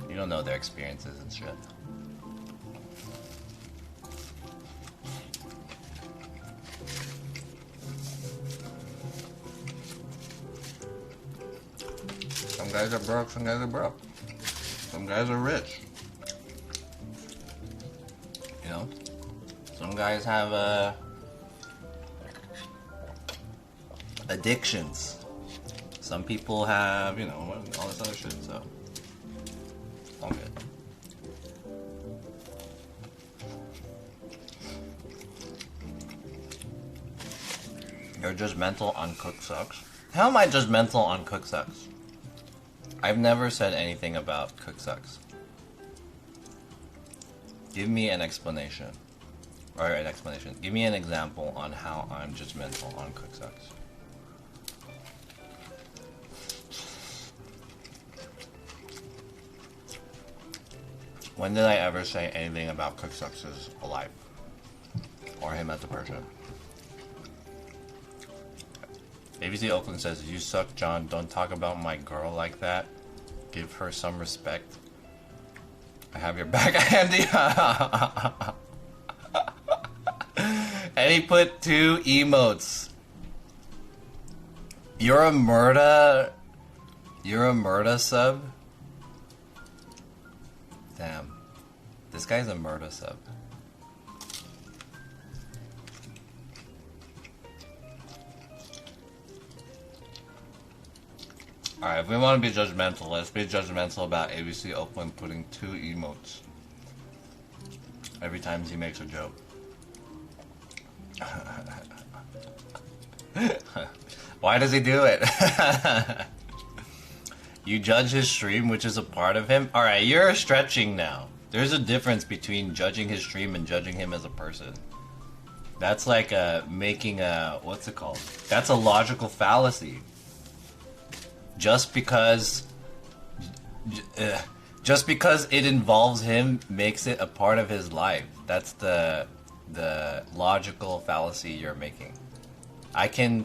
You don't know their experiences and shit. Some guys are broke, some guys are broke. Some guys are rich. You know? Some guys have addictions. Some people have, you know, all this other shit, so it's all good. You're judgmental on Cook Sucks? How am I judgmental on Cook Sucks? I've never said anything about Cook Sucks. Give me an explanation. Or an explanation. Give me an example on how I'm judgmental on Cook Sucks. When did I ever say anything about Cook Sucks' life? Or him as a person? ABC Oakland says, "You suck, John. Don't talk about my girl like that. Give her some respect. I have your back, Andy." And he put 2 emotes. You're a murda sub? Damn. This guy's a murda sub. Alright, if we want to be judgmental, let's be judgmental about ABC Oakland putting 2 emotes every time he makes a joke. Why does he do it? You judge his stream, which is a part of him? Alright, you're stretching now. There's a difference between judging his stream and judging him as a person. That's like making a... what's it called? That's a logical fallacy. Just because it involves him makes it a part of his life. That's the logical fallacy you're making. I can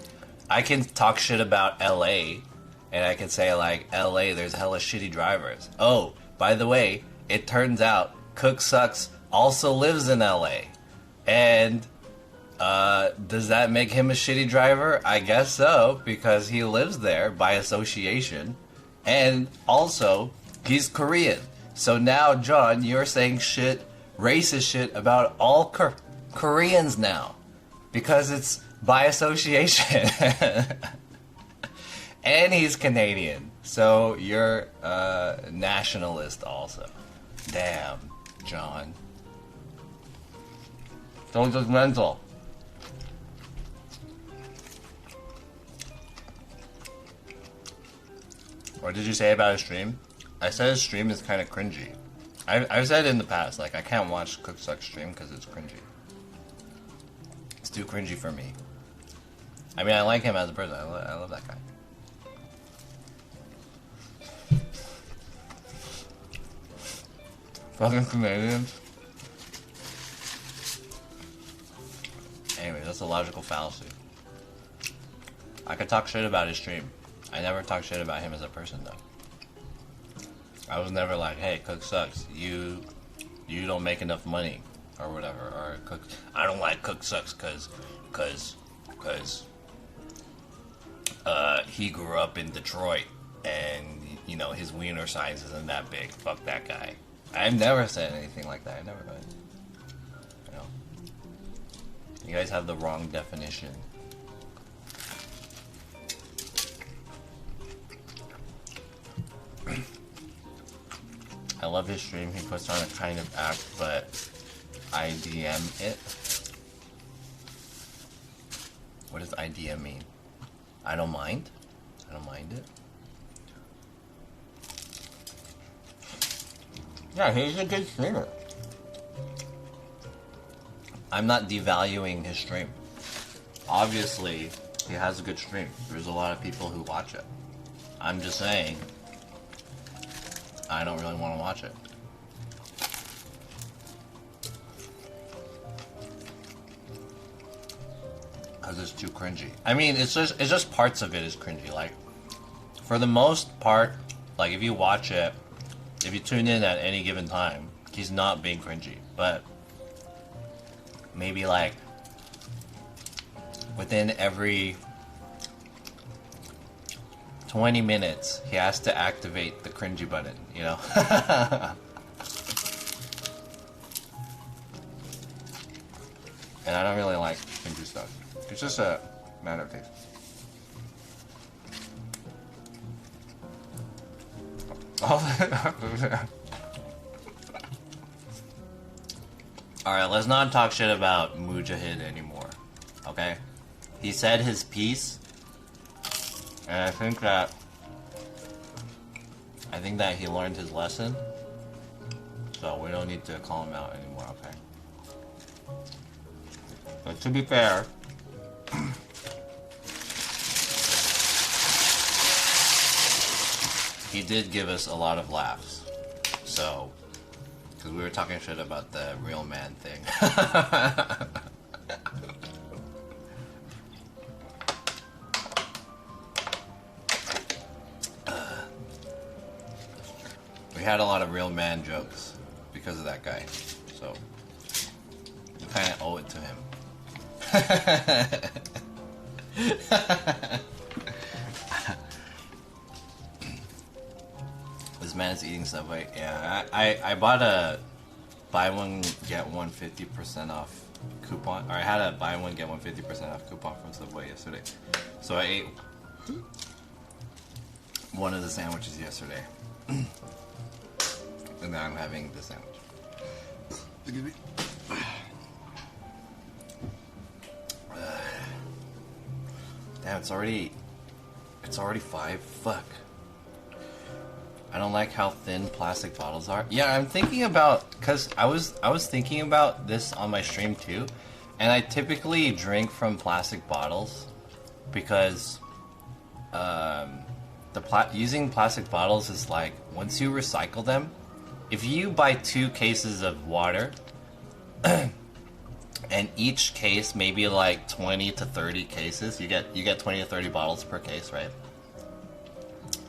talk shit about LA, and I can say like, LA, there's hella shitty drivers. Oh, by the way, it turns out Cook Sucks also lives in LA, and does that make him a shitty driver? I guess so, because he lives there by association. And also, He's Korean. So now, John, you're saying shit, racist shit about all Koreans now. Because it's by association. And he's Canadian. So you're a nationalist also. Damn, John. So judgmental. What did you say about his stream? I said his stream is kind of cringy. I've said in the past, like, I can't watch CookSuck's stream because it's cringy. It's too cringy for me. I mean, I like him as a person. I love that guy. Fucking Canadians. Anyway, that's a logical fallacy. I could talk shit about his stream. I never talk shit about him as a person, though. I was never like, hey, Cook sucks. You don't make enough money, or whatever. Or Cook. I don't like Cook sucks because he grew up in Detroit, and you know his wiener size isn't that big. Fuck that guy. I've never said anything like that. I never did. You know, you guys have the wrong definition. I love his stream. He puts on a kind of act, but IDM it. What does IDM mean? I don't mind. I don't mind it. Yeah, he's a good streamer. I'm not devaluing his stream. Obviously, he has a good stream. There's a lot of people who watch it. I'm just saying, I don't really want to watch it. Because it's too cringy. I mean, it's just parts of it is cringy. Like, for the most part, like if you watch it, if you tune in at any given time, he's not being cringy. But maybe like within every 20 minutes, he has to activate the cringy button, you know? And I don't really like cringy stuff. It's just a matter of taste. Alright, let's not talk shit about Mujahid anymore. Okay? He said his piece, and I think that he learned his lesson. So we don't need to call him out anymore, okay? But to be fair, he did give us a lot of laughs. So, because we were talking shit about the real man thing. We had a lot of real man jokes because of that guy. So, we kind of owe it to him. This man's eating Subway. Yeah, I bought a buy one get one 50% off coupon, or I had a buy one get one 50% off coupon from Subway yesterday. So I ate one of the sandwiches yesterday, and now I'm having the sandwich. Excuse me. Damn, it's already 5. Fuck. I don't like how thin plastic bottles are. Yeah, I'm thinking about, cause I was thinking about this on my stream too, and I typically drink from plastic bottles because using plastic bottles is like, once you recycle them, if you buy 2 cases of water and each case maybe like 20 to 30 cases, you get 20 to 30 bottles per case, right?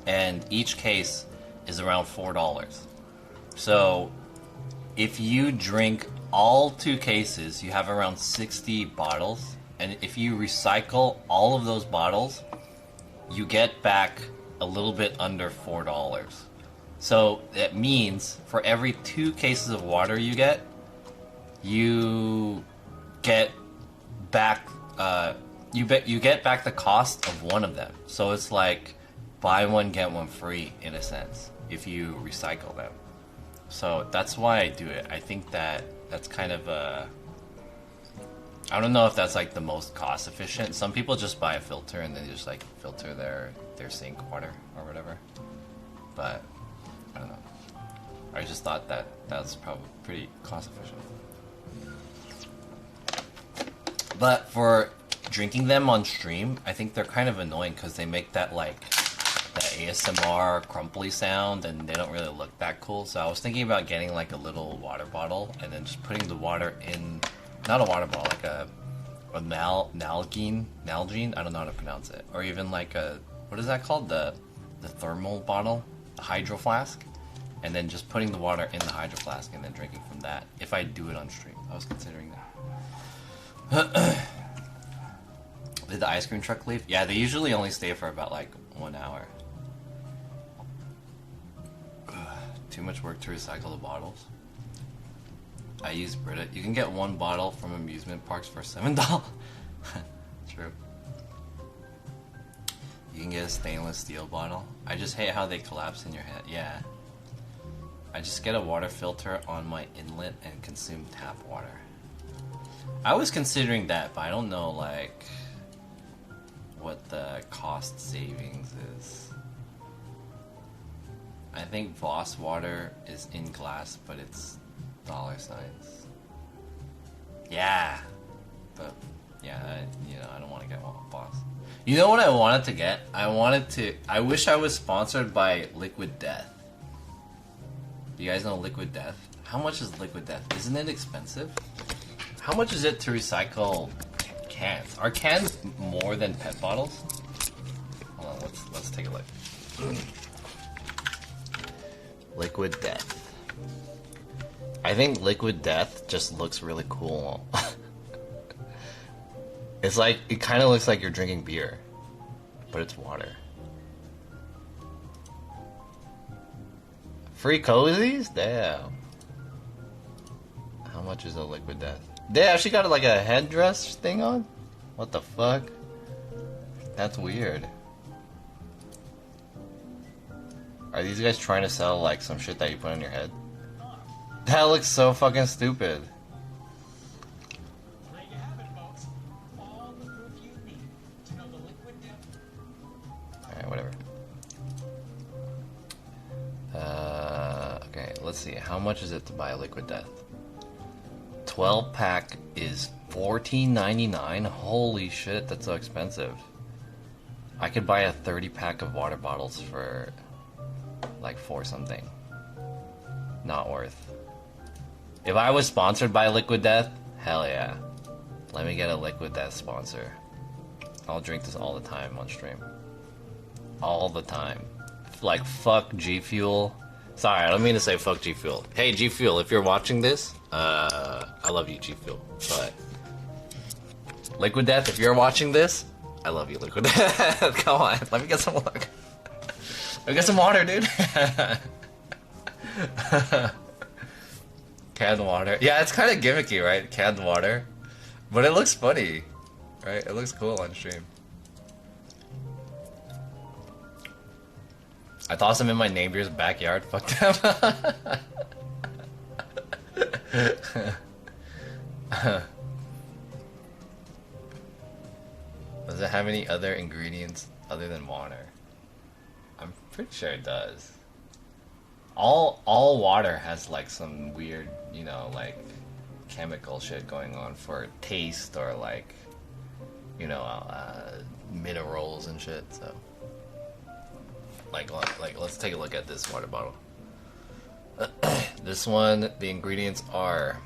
And each case is around $4. So if you drink all 2 cases, you have around 60 bottles, and if you recycle all of those bottles, you get back a little bit under $4. So it means for every 2 cases of water you get back you get back the cost of one of them. So it's like buy one get one free in a sense if you recycle them. So that's why I do it. I think that's kind of a, I don't know if that's like the most cost efficient. Some people just buy a filter and they just like filter their sink water or whatever. But I don't know. I just thought that's probably pretty cost efficient. But for drinking them on stream, I think they're kind of annoying because they make that like that ASMR crumply sound and they don't really look that cool. So I was thinking about getting like a little water bottle and then just putting the water in, not a water bottle, like a Nalgene, I don't know how to pronounce it, or even like a, what is that called, the thermal bottle, the hydro flask, and then just putting the water in the hydro flask and then drinking from that. If I do it on stream, I was considering that. Did the ice cream truck leave? Yeah, they usually only stay for about like 1 hour. Too much work to recycle the bottles. I use Brita. You can get 1 bottle from amusement parks for $7. True. You can get a stainless steel bottle. I just hate how they collapse in your head. Yeah. I just get a water filter on my inlet and consume tap water. I was considering that, but I don't know like what the cost savings is. I think Voss water is in glass, but it's $signs. Yeah, but yeah, I don't want to get one Voss. You know what I wanted to get? I wish I was sponsored by Liquid Death. You guys know Liquid Death? How much is Liquid Death? Isn't it expensive? How much is it to recycle cans? Are cans more than PET bottles? Hold on, let's take a look. Liquid Death. I think Liquid Death just looks really cool. It's like, it kind of looks like you're drinking beer, but it's water. Free cozies? Damn. How much is a Liquid Death? They actually got like a headdress thing on? What the fuck? That's weird. Are these guys trying to sell like some shit that you put on your head? That looks so fucking stupid. Alright, whatever. Okay, let's see. How much is it to buy a Liquid Death? 12 pack is $14.99. Holy shit, that's so expensive. I could buy a 30 pack of water bottles for like $4 something. Not worth. If I was sponsored by Liquid Death, hell yeah. Let me get a Liquid Death sponsor. I'll drink this all the time on stream. All the time. Like fuck G Fuel. Sorry, I don't mean to say fuck G Fuel. Hey G Fuel, if you're watching this, I love you, G Fuel. But Liquid Death, if you're watching this, I love you, Liquid Death. Come on, let me get some water. Let me get some water, dude. Canned water. Yeah, it's kind of gimmicky, right? Canned water. But it looks funny, right? It looks cool on stream. I tossed them in my neighbor's backyard. Fuck them. Does it have any other ingredients other than water? I'm pretty sure it does. All water has like some weird, like chemical shit going on for taste or like, minerals and shit. So, like let's take a look at this water bottle. This one, the ingredients are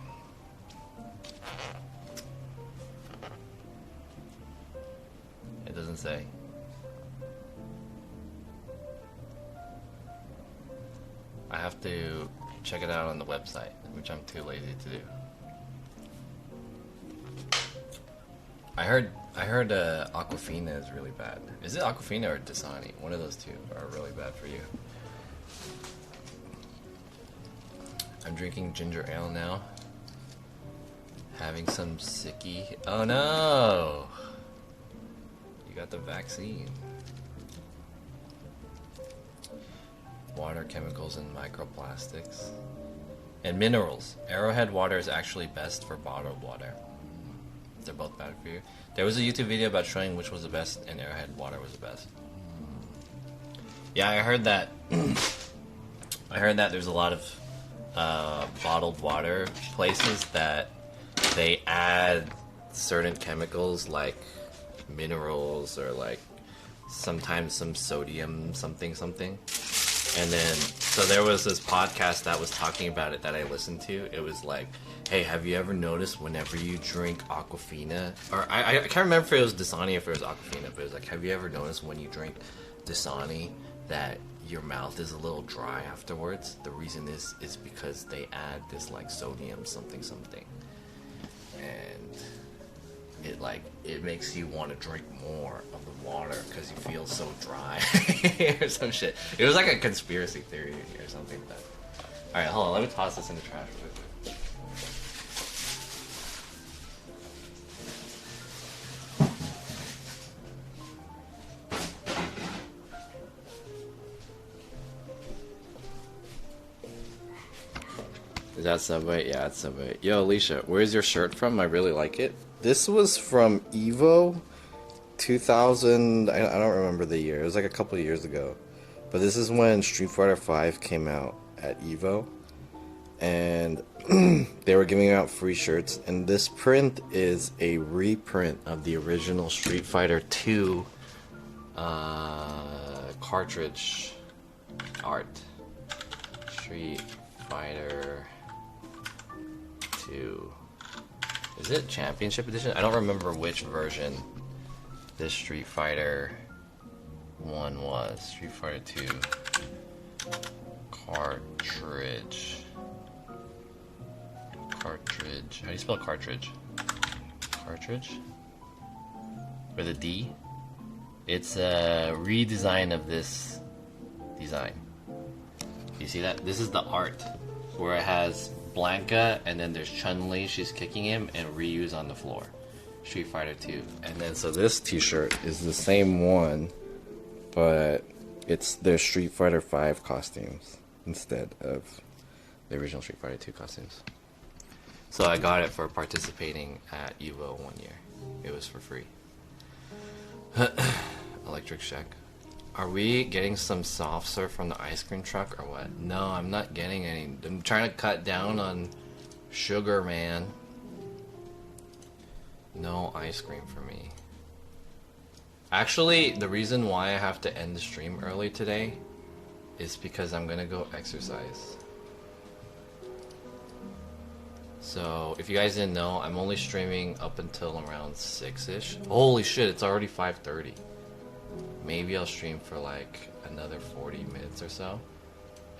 it doesn't say. I have to check it out on the website, which I'm too lazy to do. I heard Aquafina is really bad. Is it Aquafina or Dasani? One of those two are really bad for you. I'm drinking ginger ale now. Having some sicky. Oh no! You got the vaccine. Water, chemicals, and microplastics. And minerals. Arrowhead water is actually best for bottled water. They're both bad for you. There was a YouTube video about showing which was the best, and Arrowhead water was the best. Yeah, I heard that. I heard that there's a lot of bottled water places that they add certain chemicals like minerals or like sometimes some sodium something. And then, so there was this podcast that was talking about it that I listened to. It was like, hey, have you ever noticed whenever you drink Aquafina, or I can't remember if it was Dasani or if it was Aquafina, but it was like, have you ever noticed when you drink Dasani that your mouth is a little dry afterwards? The reason is because they add this like sodium something. And it makes you want to drink more of the water because you feel so dry or some shit. It was like a conspiracy theory or something. But all right, hold on. Let me toss this in the trash real quick. Is that Subway? Yeah, it's Subway. Yo, Alicia, where's your shirt from? I really like it. This was from Evo 2000. I don't remember the year. It was like a couple of years ago. But this is when Street Fighter V came out at Evo. And they were giving out free shirts. And this print is a reprint of the original Street Fighter II cartridge art. Street Fighter 2. Is it Championship Edition? I don't remember which version this Street Fighter 1 was. Street Fighter 2 cartridge. Cartridge. How do you spell cartridge? Cartridge? With a D? It's a redesign of this design. You see that? This is the art where it has Blanca and then there's Chun-Li, she's kicking him, and Ryu's on the floor. Street Fighter 2. And then so this t-shirt is the same one, but it's their Street Fighter 5 costumes instead of the original Street Fighter 2 costumes. So I got it for participating at EVO 1 year. It was for free. Electric Shack. Are we getting some soft serve from the ice cream truck or what? No, I'm not getting any. I'm trying to cut down on sugar, man. No ice cream for me. Actually, the reason why I have to end the stream early today is because I'm gonna go exercise. So, if you guys didn't know, I'm only streaming up until around 6-ish. Holy shit, it's already 5:30. Maybe I'll stream for like another 40 minutes or so.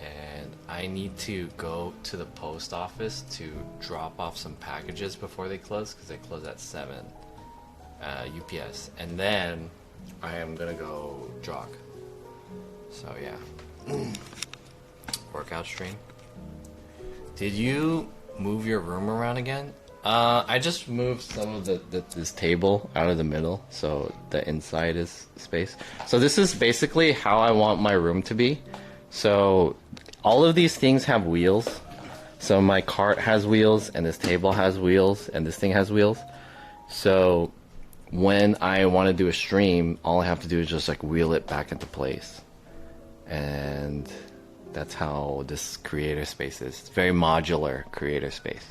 And I need to go to the post office to drop off some packages before they close, because they close at 7. UPS. And then I am gonna go jog. So yeah. Workout stream. Did you move your room around again? I just moved some of this table out of the middle, so the inside is space. So this is basically how I want my room to be. So all of these things have wheels. So my cart has wheels, and this table has wheels, and this thing has wheels. So when I want to do a stream, all I have to do is just like wheel it back into place. And that's how this creator space is. It's very modular creator space.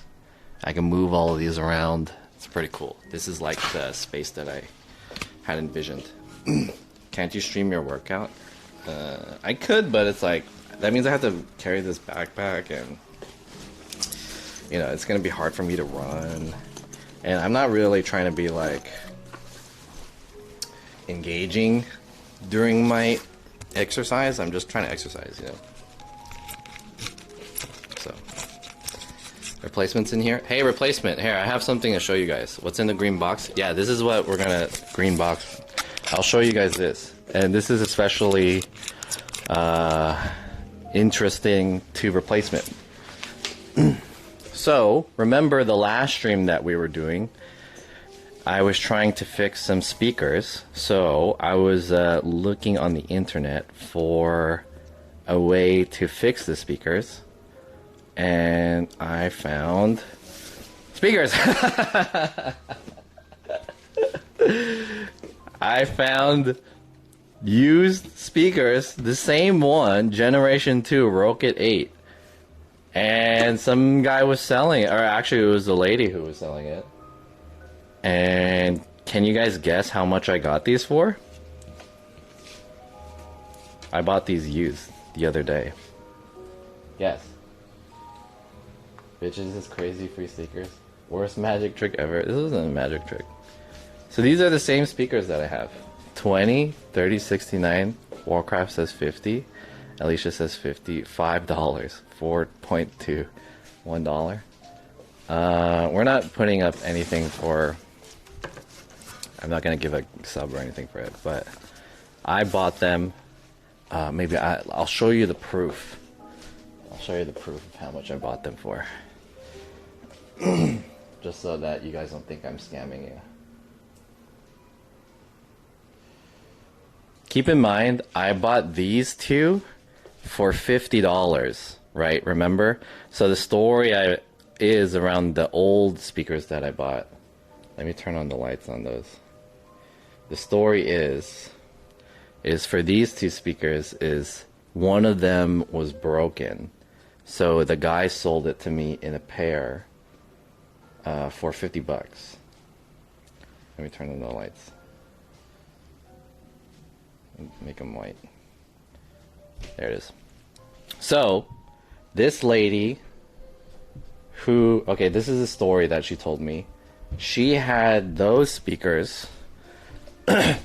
I can move all of these around. It's pretty cool. This is like the space that I had envisioned. Can't you stream your workout? I could, but it's like, that means I have to carry this backpack, and you know, it's gonna be hard for me to run. And I'm not really trying to be like engaging during my exercise. I'm just trying to exercise, you know. So replacements in here. Hey, replacement. Here, I have something to show you guys. What's in the green box? Yeah, this is what we're gonna green box. I'll show you guys this. And this is especially interesting to replacement. So, remember the last stream that we were doing? I was trying to fix some speakers. So, I was looking on the internet for a way to fix the speakers. And I found speakers. I found used speakers, the same one, Generation 2 Rokit 8. And some guy was selling it, or actually it was a lady who was selling it. And can you guys guess how much I got these for? I bought these used the other day. Yes. Bitches is crazy free speakers. Worst magic trick ever. This isn't a magic trick. So these are the same speakers that I have. 20, 30, 69. Warcraft says 50. Alicia says 50. $5. 4.2. $1. We're not putting up anything for... I'm not going to give a sub or anything for it, but I bought them. Maybe I'll show you the proof. I'll show you the proof of how much I bought them for. Just so that you guys don't think I'm scamming you. Keep in mind, I bought these two for $50, right? Remember? So the story is around the old speakers that I bought. Let me turn on the lights on those. The story is for these two speakers is one of them was broken. So the guy sold it to me in a pair for $50. Let me turn on the lights. Make them white. There it is. So, this lady who... Okay, this is a story that she told me. She had those speakers,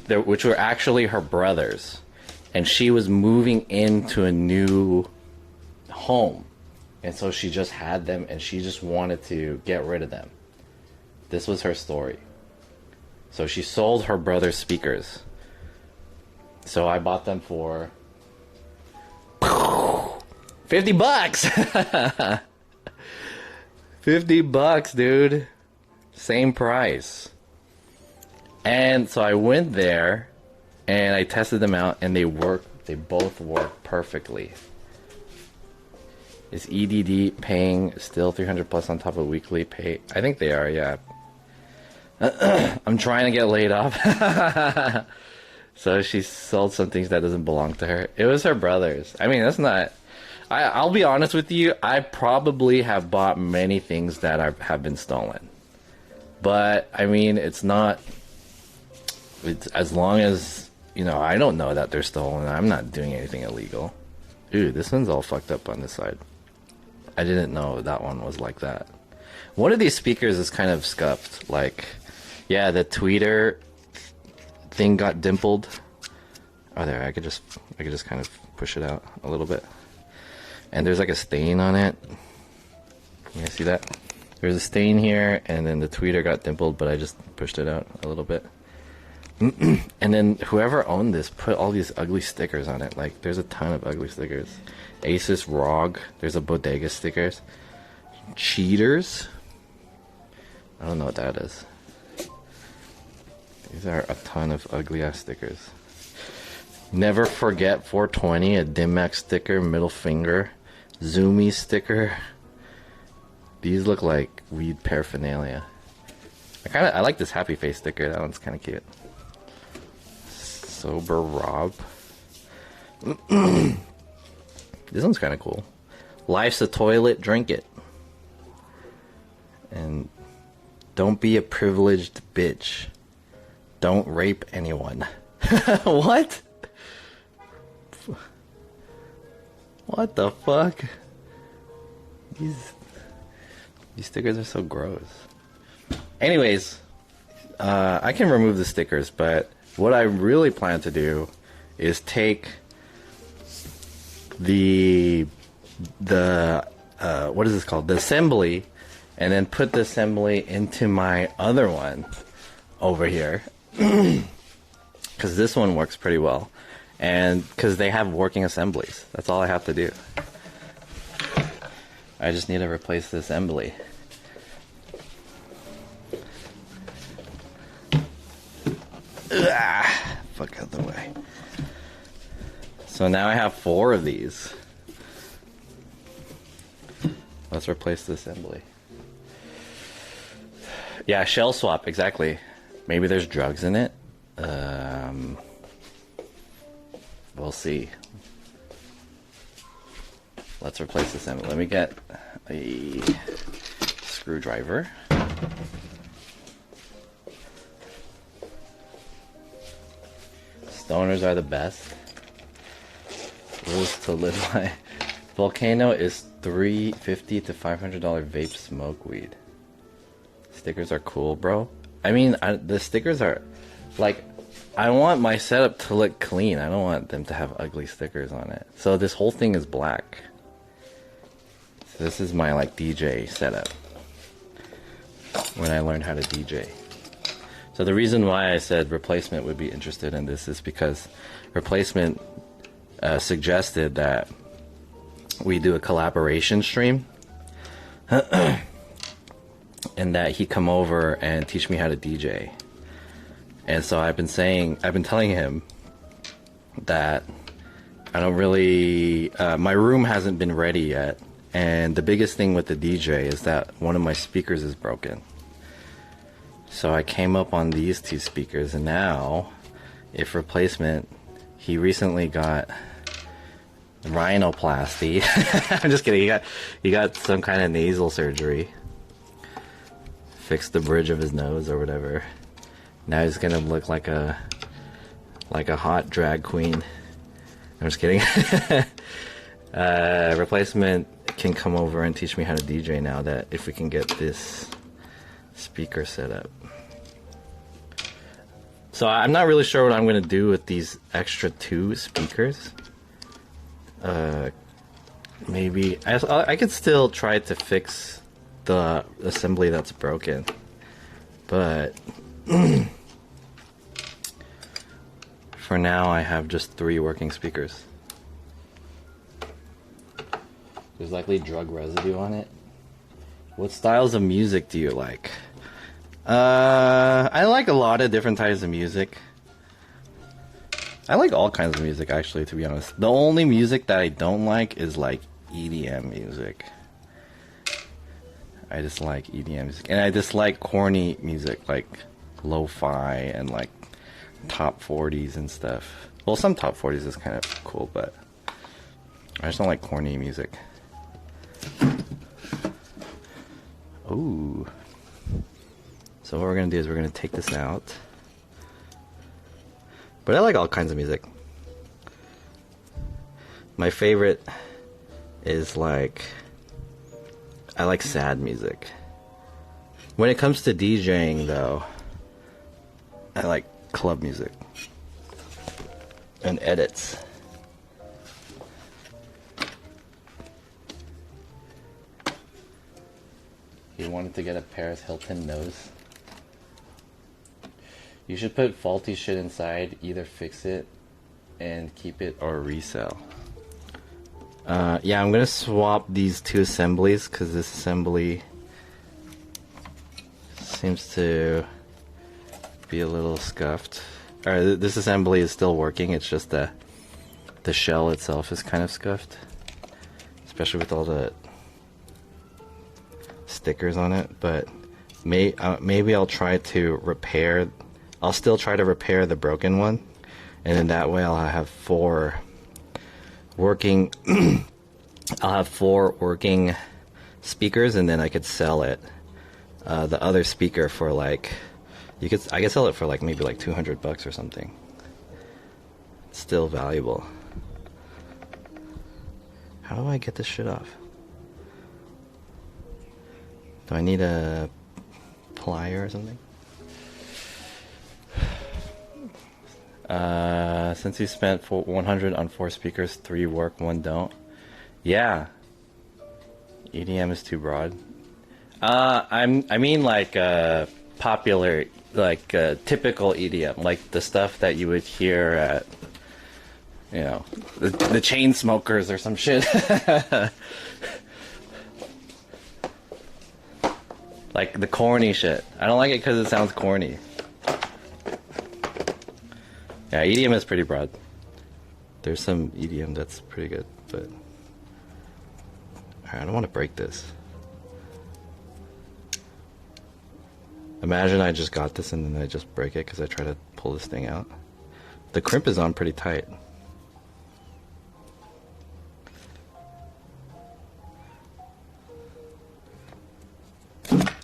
which were actually her brother's. And she was moving into a new home. And so she just had them and she just wanted to get rid of them. This was her story. So she sold her brother's speakers. So I bought them for $50. $50, dude. Same price. And so I went there and I tested them out and they work. They both work perfectly. Is EDD paying still 300 plus on top of weekly pay? I think they are, yeah. I'm trying to get laid off. So she sold some things that doesn't belong to her. It was her brother's. I mean, that's not... I'll be honest with you. I probably have bought many things that have been stolen. But, I mean, it's not... It's, as long as, you know, I don't know that they're stolen. I'm not doing anything illegal. Ooh, this one's all fucked up on this side. I didn't know that one was like that. One of these speakers is kind of scuffed. Like, yeah, the tweeter thing got dimpled. Oh, there, I could just kind of push it out a little bit. And there's like a stain on it. You guys see that? There's a stain here, and then the tweeter got dimpled, but I just pushed it out a little bit. And then whoever owned this put all these ugly stickers on it. Like, there's a ton of ugly stickers. Asus ROG. There's a Bodega stickers. Cheaters. I don't know what that is. These are a ton of ugly ass stickers. Never forget 420, a Dimax sticker, middle finger, Zoomy sticker. These look like weed paraphernalia. I like this happy face sticker. That one's kind of cute. Sober Rob. This one's kind of cool. Life's a toilet, drink it. And don't be a privileged bitch. Don't rape anyone. What? What the fuck? These stickers are so gross. Anyways, I can remove the stickers, but what I really plan to do is take the what is this called? The assembly, and then put the assembly into my other one over here. Because this one works pretty well. And because they have working assemblies. That's all I have to do. I just need to replace the assembly. Ugh, fuck out the way. So now I have 4 of these. Let's replace the assembly. Yeah, shell swap, exactly. Maybe there's drugs in it. We'll see. Let's replace the assembly. Let me get a screwdriver. Stoners are the best. Rules to live by. Volcano is $350 to $500 vape smoke weed. Stickers are cool, bro. I mean, the stickers are like, I want my setup to look clean. I don't want them to have ugly stickers on it. So this whole thing is black. So this is my like DJ setup when I learned how to DJ. So the reason why I said Replacement would be interested in this is because Replacement suggested that we do a collaboration stream and that he come over and teach me how to DJ. And so I've been telling him that I don't really, my room hasn't been ready yet. And the biggest thing with the DJ is that one of my speakers is broken. So I came up on these 2 speakers, and now, if Replacement, he recently got rhinoplasty. I'm just kidding. He got some kind of nasal surgery. Fixed the bridge of his nose or whatever. Now he's gonna look like a hot drag queen. I'm just kidding. Replacement can come over and teach me how to DJ now that if we can get this speaker set up. So I'm not really sure what I'm gonna do with these extra 2 speakers. Maybe I could still try to fix the assembly that's broken, but for now I have just 3 working speakers. There's likely drug residue on it. What styles of music do you like? I like a lot of different types of music. I like all kinds of music, actually, to be honest. The only music that I don't like is like EDM music. I dislike EDM music, and I dislike corny music like lo-fi and like top 40s and stuff. Well, some top 40s is kind of cool, but I just don't like corny music. Ooh. So what we're gonna do is we're gonna take this out. But I like all kinds of music. My favorite is like, I like sad music. When it comes to DJing though, I like club music and edits. You wanted to get a Paris Hilton nose? You should put faulty shit inside, either fix it and keep it or resell. Yeah, I'm gonna swap these 2 assemblies because this assembly seems to be a little scuffed. Or this assembly is still working, it's just the shell itself is kind of scuffed, especially with all the stickers on it. But maybe I'll try to repair. I'll still try to repair the broken one, and then that way I'll have 4 working. I'll have 4 working speakers, and then I could sell it. The other speaker for like, I could sell it for like maybe like $200 or something. It's still valuable. How do I get this shit off? Do I need a plier or something? Since you spent 100 on 4 speakers, 3 work, 1 don't. Yeah. EDM is too broad. I mean like popular, like typical EDM, like the stuff that you would hear at, you know, the chain smokers or some shit. Like the corny shit. I don't like it because it sounds corny. Yeah, EDM is pretty broad. There's some EDM that's pretty good, but I don't want to break this. Imagine I just got this and then I just break it because I try to pull this thing out. The crimp is on pretty tight.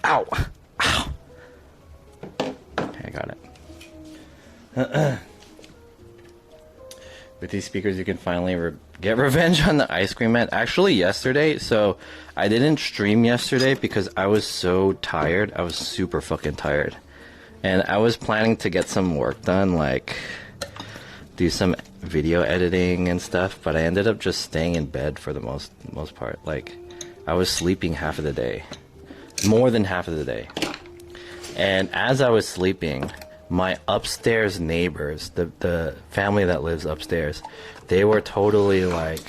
Ow! Ow! Okay, I got it. With these speakers, you can finally get revenge on the ice cream man. Actually, yesterday, so I didn't stream yesterday because I was so tired. I was super fucking tired. And I was planning to get some work done, like do some video editing and stuff, but I ended up just staying in bed for the most part. Like, I was sleeping half of the day. More than half of the day. And as I was sleeping, my upstairs neighbors, the family that lives upstairs, they were totally like,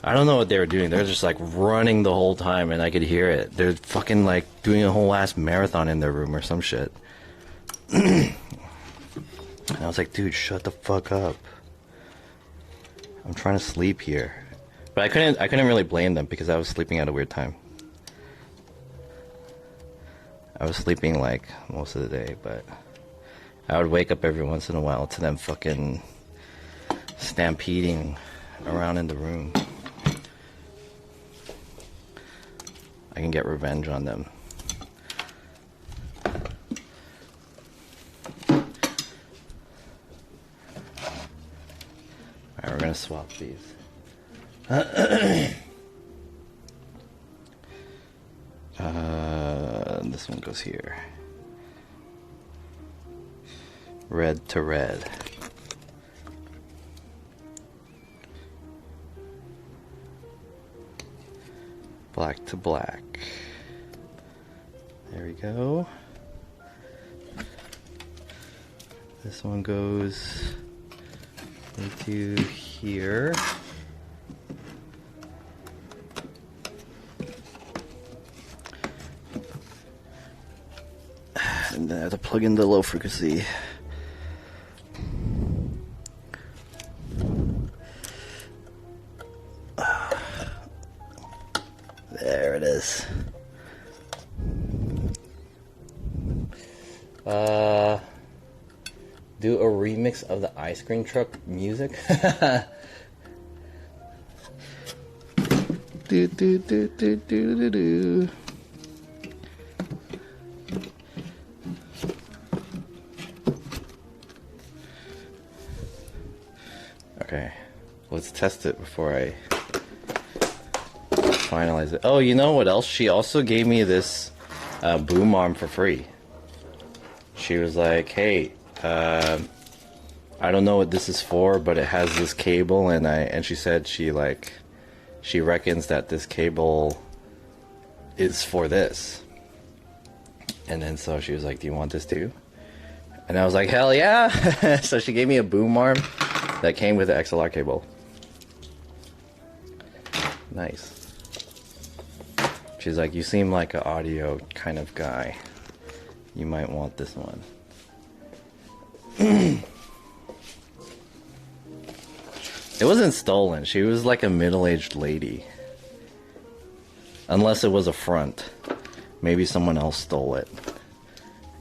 I don't know what they were doing. They're just like running the whole time and I could hear it. They're fucking like doing a whole ass marathon in their room or some shit. And I was like, dude, shut the fuck up. I'm trying to sleep here. But I couldn't really blame them because I was sleeping at a weird time. I was sleeping like most of the day, but I would wake up every once in a while to them fucking stampeding around in the room. I can get revenge on them. Alright, we're gonna swap these. This one goes here. Red to red. Black to black. There we go. This one goes into here. And then I have to plug in the low frequency. There it is. Do a remix of the ice cream truck music. do do do do do do do. Okay, let's test it before I finalize it. Oh, you know what else? She also gave me this boom arm for free. She was like, hey, I don't know what this is for, but it has this cable, and she said she reckons that this cable is for this. And then so she was like, do you want this too? And I was like, hell yeah. So she gave me a boom arm that came with the XLR cable. Nice. She's like, you seem like an audio kind of guy. You might want this one. It wasn't stolen. She was like a middle-aged lady. Unless it was a front. Maybe someone else stole it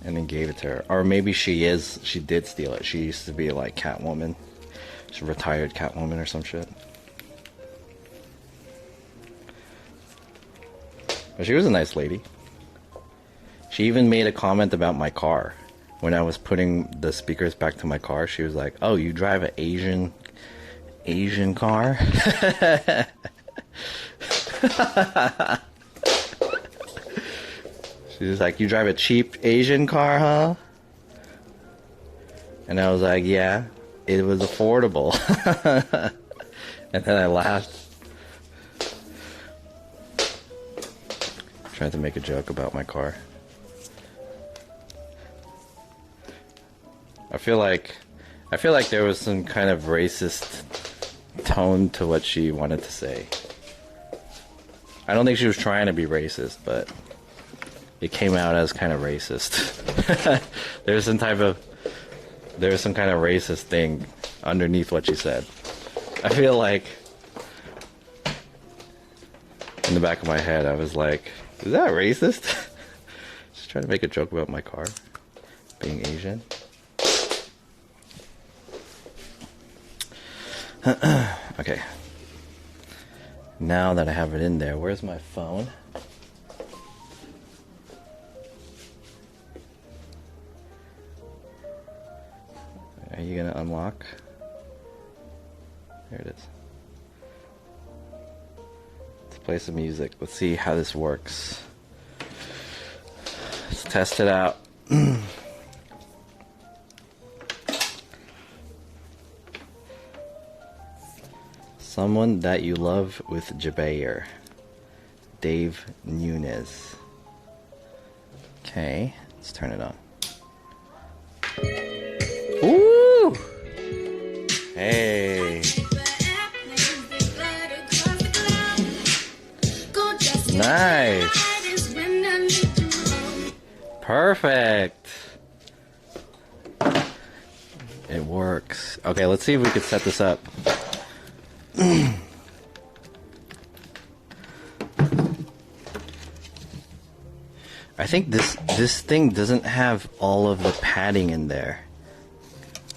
and then gave it to her. Or maybe she did steal it. She used to be like Catwoman. She's a retired Catwoman or some shit. But she was a nice lady. She even made a comment about my car. When I was putting the speakers back to my car, she was like, oh, you drive an Asian car? She was like, you drive a cheap Asian car, huh? And I was like, yeah, it was affordable. And then I laughed. Trying to make a joke about my car. I feel like there was some kind of racist tone to what she wanted to say. I don't think she was trying to be racist, but it came out as kind of racist. There's some kind of racist thing underneath what she said. I feel like in the back of my head, I was like, is that racist? Just trying to make a joke about my car being Asian. Okay. Now that I have it in there, where's my phone? Are you gonna unlock? There it is. Let's play some music. Let's see how this works. Let's test it out. Someone That You Love with Jabair. Dave Nunes. Okay, let's turn it on. Ooh! Hey! Nice! Perfect! It works. Okay, let's see if we could set this up. I think this thing doesn't have all of the padding in there.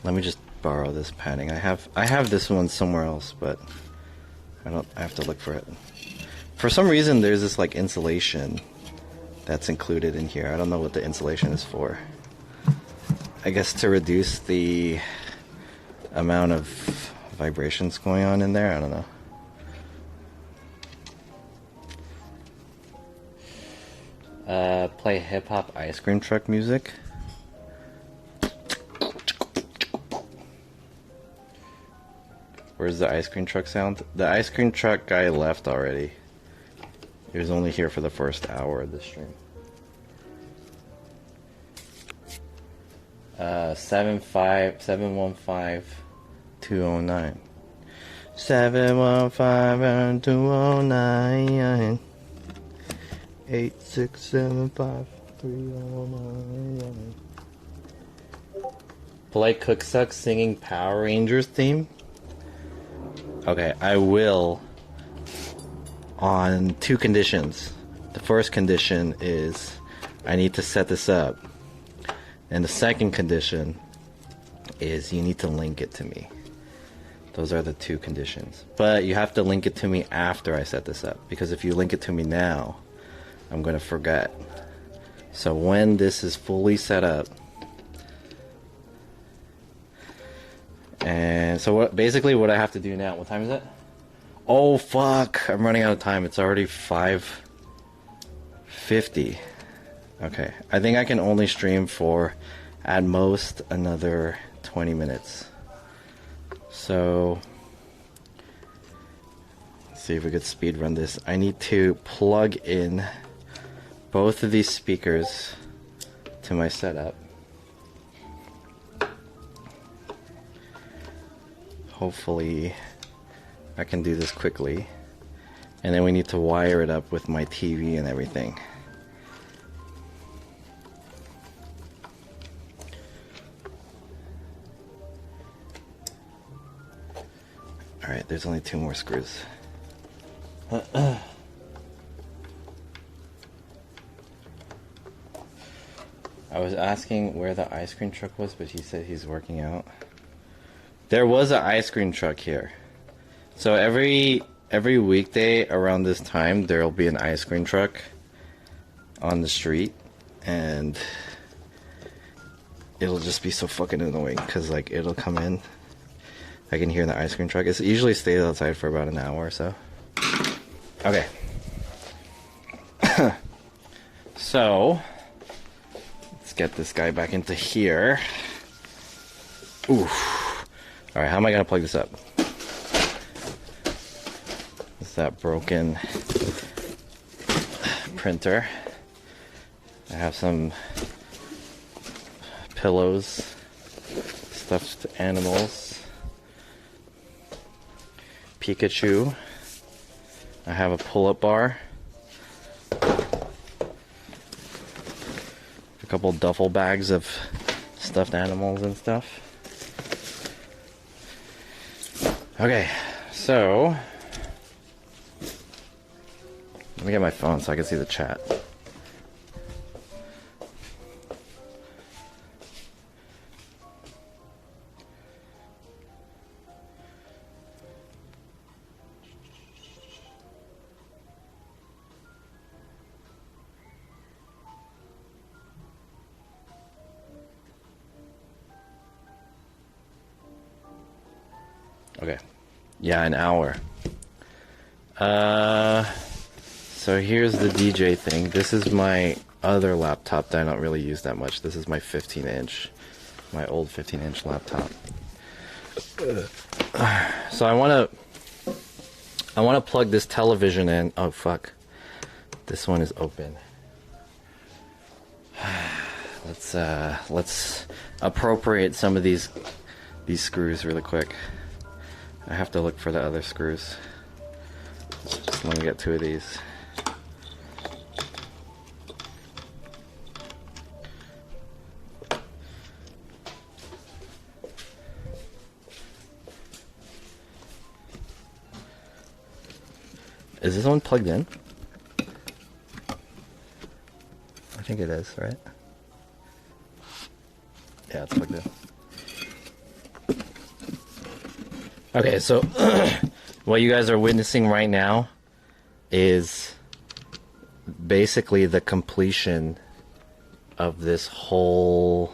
Let me just borrow this padding. I have this one somewhere else, but I have to look for it. For some reason there's this like insulation that's included in here. I don't know what the insulation is for. I guess to reduce the amount of vibrations going on in there. I don't know. Play hip hop ice cream truck music. Where's the ice cream truck sound? The ice cream truck guy left already. He was only here for the first hour of the stream. 715-209. 715-209. 8675-309. Play Cook Suck singing Power Rangers theme. Okay, I will on two conditions. The first condition is I need to set this up. And the second condition is you need to link it to me. Those are the two conditions. But you have to link it to me after I set this up. Because if you link it to me now, I'm going to forget. So when this is fully set up. And so basically what I have to do now, what time is it? Oh fuck, I'm running out of time. It's already 5:50. Okay, I think I can only stream for at most another 20 minutes. So let's see if we could speed run this. I need to plug in both of these speakers to my setup. Hopefully I can do this quickly. And then we need to wire it up with my TV and everything. Alright, there's only 2 more screws. I was asking where the ice cream truck was, but he said he's working out. There was an ice cream truck here. So every weekday around this time, there'll be an ice cream truck on the street, and it'll just be so fucking annoying because like it'll come in. I can hear the ice cream truck. It usually stays outside for about an hour or so. Okay. So let's get this guy back into here. Ooh. All right, how am I gonna plug this up? It's that broken printer. I have some pillows, stuffed animals, Pikachu. I have a pull-up bar. couple duffel bags of stuffed animals and stuff. Okay, so let me get my phone so I can see the chat. Okay. Yeah, an hour. So here's the DJ thing. This is my other laptop that I don't really use that much. This is my 15-inch, my old 15-inch laptop. So I want to plug this television in. Oh fuck. This one is open. Let's appropriate some of these screws really quick. I have to look for the other screws. Just let me get 2 of these. Is this one plugged in? I think it is, right? Yeah, it's plugged in. Okay, so what you guys are witnessing right now is basically the completion of this whole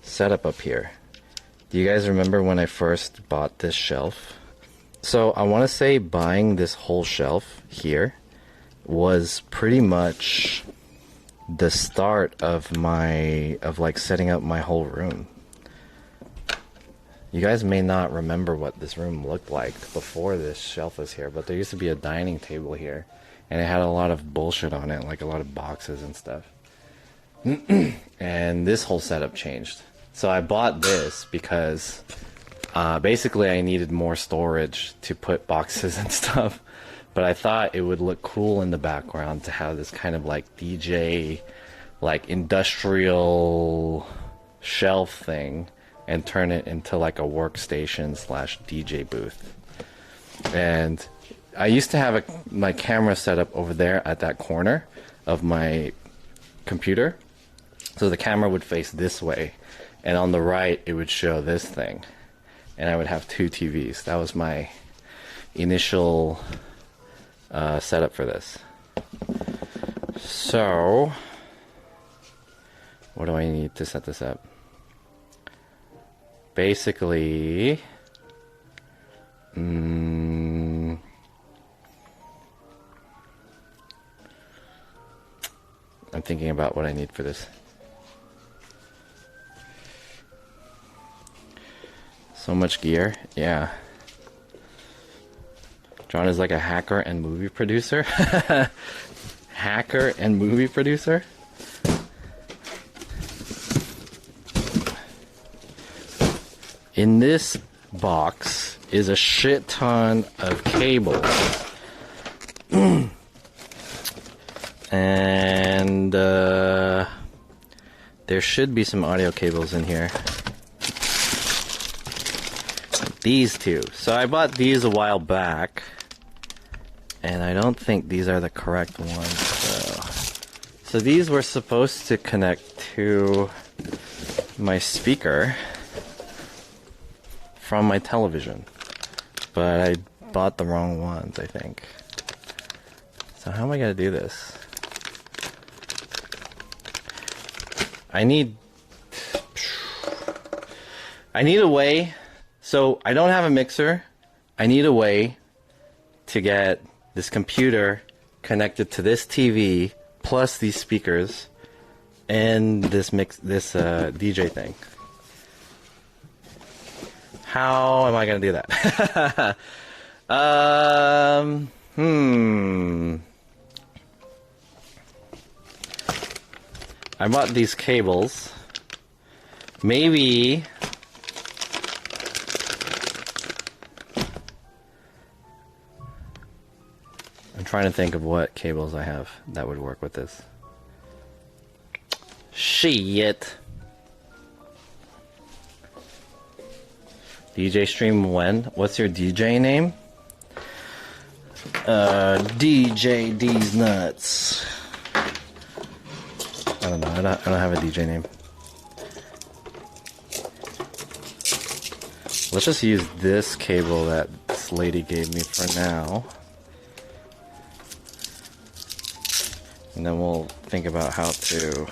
setup up here. Do you guys remember when I first bought this shelf? So I want to say buying this whole shelf here was pretty much the start of like setting up my whole room. You guys may not remember what this room looked like before this shelf was here, but there used to be a dining table here, and it had a lot of bullshit on it, like a lot of boxes and stuff. And this whole setup changed. So I bought this because basically I needed more storage to put boxes and stuff, but I thought it would look cool in the background to have this kind of like DJ, like industrial shelf thing, and turn it into like a workstation slash DJ booth. And I used to have my camera set up over there at that corner of my computer. So the camera would face this way, and on the right it would show this thing. And I would have 2 TVs. That was my initial setup for this. So, what do I need to set this up? Basically, I'm thinking about what I need for this. So much gear, yeah. John is like a hacker and movie producer. Hacker and movie producer? In this box is a shit ton of cables. And there should be some audio cables in here. These 2. So I bought these a while back, and I don't think these are the correct ones. So these were supposed to connect to my speaker from my television, but I bought the wrong ones, I think. So how am I gonna do this? I need a way. So I don't have a mixer. I need a way to get this computer connected to this TV plus these speakers and this DJ thing. How am I gonna do that? I bought these cables. Maybe I'm trying to think of what cables I have that would work with this. Shit. DJ stream when? What's your DJ name? DJ D's Nuts. I don't know. I don't have a DJ name. Let's just use this cable that this lady gave me for now. And then we'll think about how to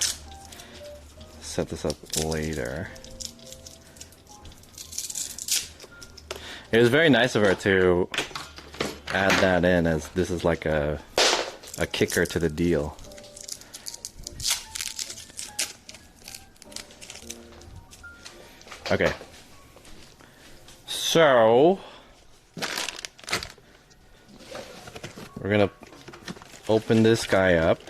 set this up later. It was very nice of her to add that in, as this is like a kicker to the deal. Okay. So we're gonna open this guy up.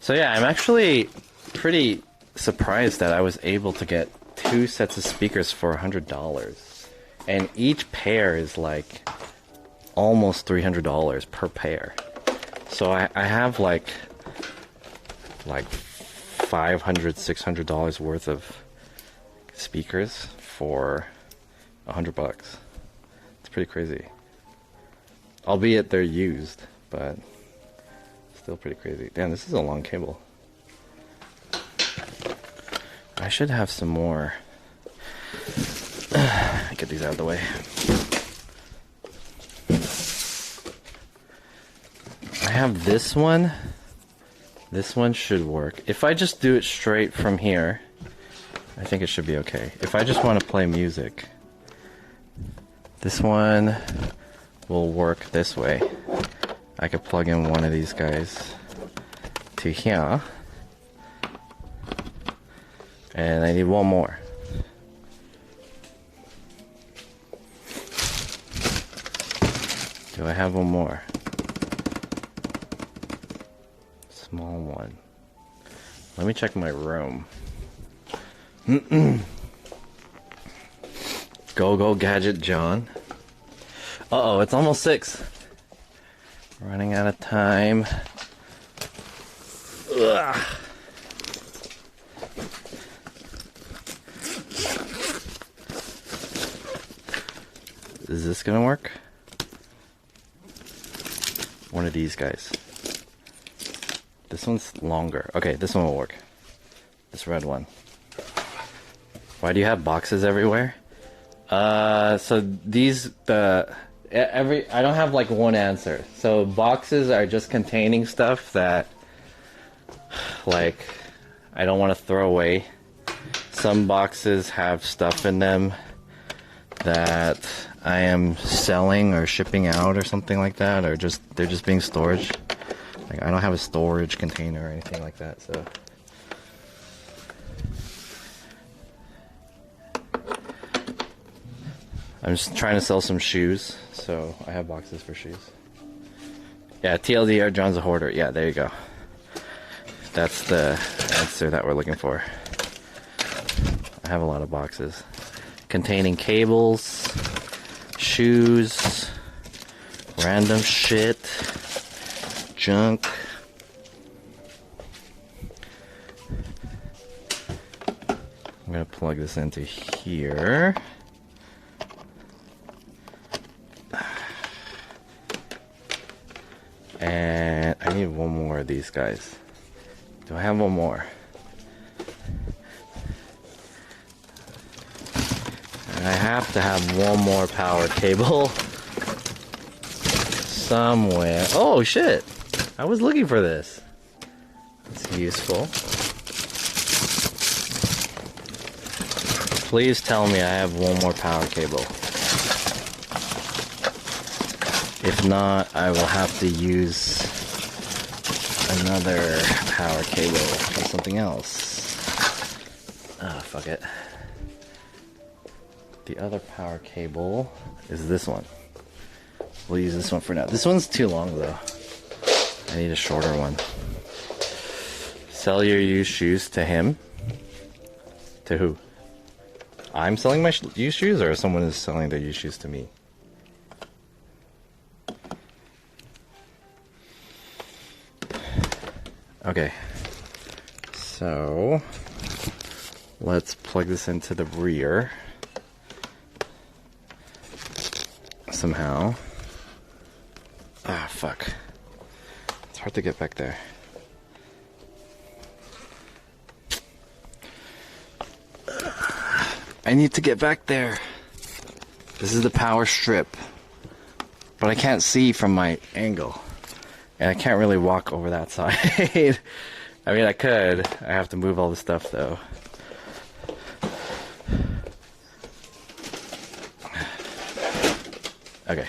So yeah, I'm actually pretty surprised that I was able to get 2 sets of speakers for $100, and each pair is like almost $300 per pair. So I have like $500, $600 worth of speakers for $100. It's pretty crazy. Albeit they're used, but still pretty crazy. Damn, this is a long cable. I should have some more. Get these out of the way. I have this one. This one should work. If I just do it straight from here, I think it should be okay. If I just want to play music, this one will work this way. I could plug in one of these guys to here. And I need one more. Do I have one more? Small one. Let me check my room. Go Gadget John. Uh-oh, it's almost 6. Running out of time. Ugh. Is this gonna work? One of these guys. This one's longer. Okay, this one will work. This red one. Why do you have boxes everywhere? So these, I don't have like one answer. So boxes are just containing stuff that, like, I don't want to throw away. Some boxes have stuff in them that I am selling or shipping out or something like that, or they're just being storage. Like, I don't have a storage container or anything like that, so. I'm just trying to sell some shoes, so I have boxes for shoes. Yeah, TLDR, John's a hoarder. Yeah, there you go. That's the answer that we're looking for. I have a lot of boxes containing cables, shoes, random shit, junk. I'm gonna plug this into here. And I need one more of these guys. Do I have one more? And I have to have one more power cable somewhere. Oh shit! I was looking for this. It's useful. Please tell me I have one more power cable. If not, I will have to use another power cable for something else. Ah, fuck it. The other power cable is this one. We'll use this one for now. This one's too long though. I need a shorter one. Sell your used shoes to him? To who? I'm selling my used shoes, or someone is selling their used shoes to me? Okay. So let's plug this into the rear somehow. Ah, fuck. It's hard to get back there. I need to get back there. This is the power strip. But I can't see from my angle. And I can't really walk over that side. I mean, I could. I have to move all the stuff, though. Okay.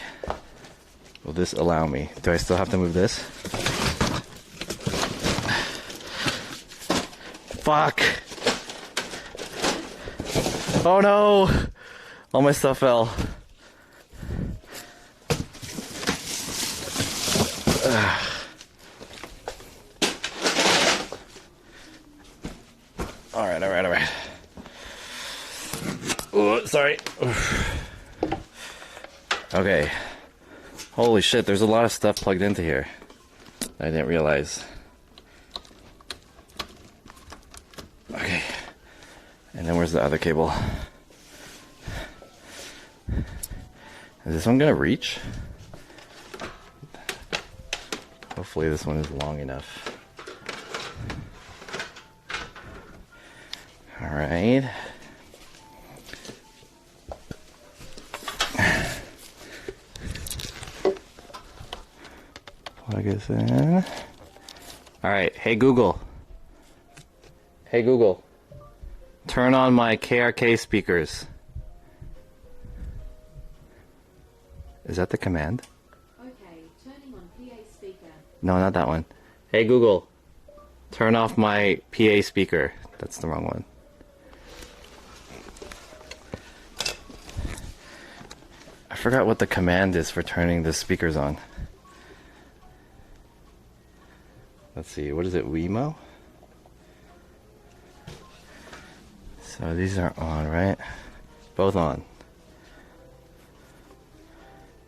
Will this allow me? Do I still have to move this? Fuck! Oh no! All my stuff fell. Alright. Oh, sorry. Okay. Holy shit, there's a lot of stuff plugged into here. I didn't realize. Okay. And then where's the other cable? Is this one gonna reach? Hopefully this one is long enough. Alright. Plug this in. Alright, hey Google. Hey Google. Turn on my KRK speakers. Is that the command? Okay, turning on PA speaker. No, not that one. Hey Google. Turn off my PA speaker. That's the wrong one. I forgot what the command is for turning the speakers on. Let's see, what is it, Wemo? So these are on, right? Both on.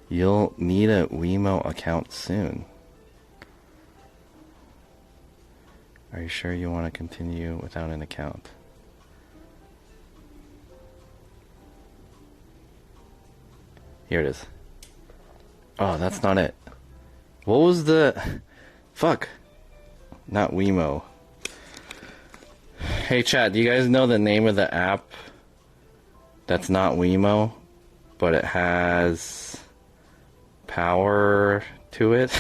You'll need a Wemo account soon. Are you sure you want to continue without an account? Here it is. Oh, that's not it. What was the... Fuck. Not Wemo. Hey chat, do you guys know the name of the app that's not Wemo, but it has power to it?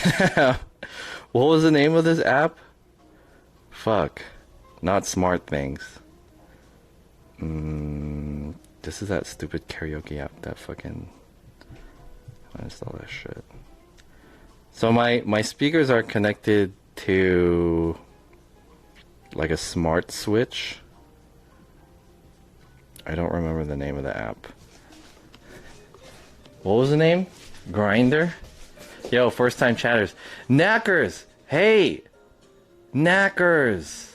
What was the name of this app? Fuck. Not Smart Things. This is that stupid karaoke app that fucking... Uninstall that shit. So my speakers are connected to like a smart switch. I don't remember the name of the app. What was the name? Grinder? Yo, first time chatters. Knackers! Hey! Knackers!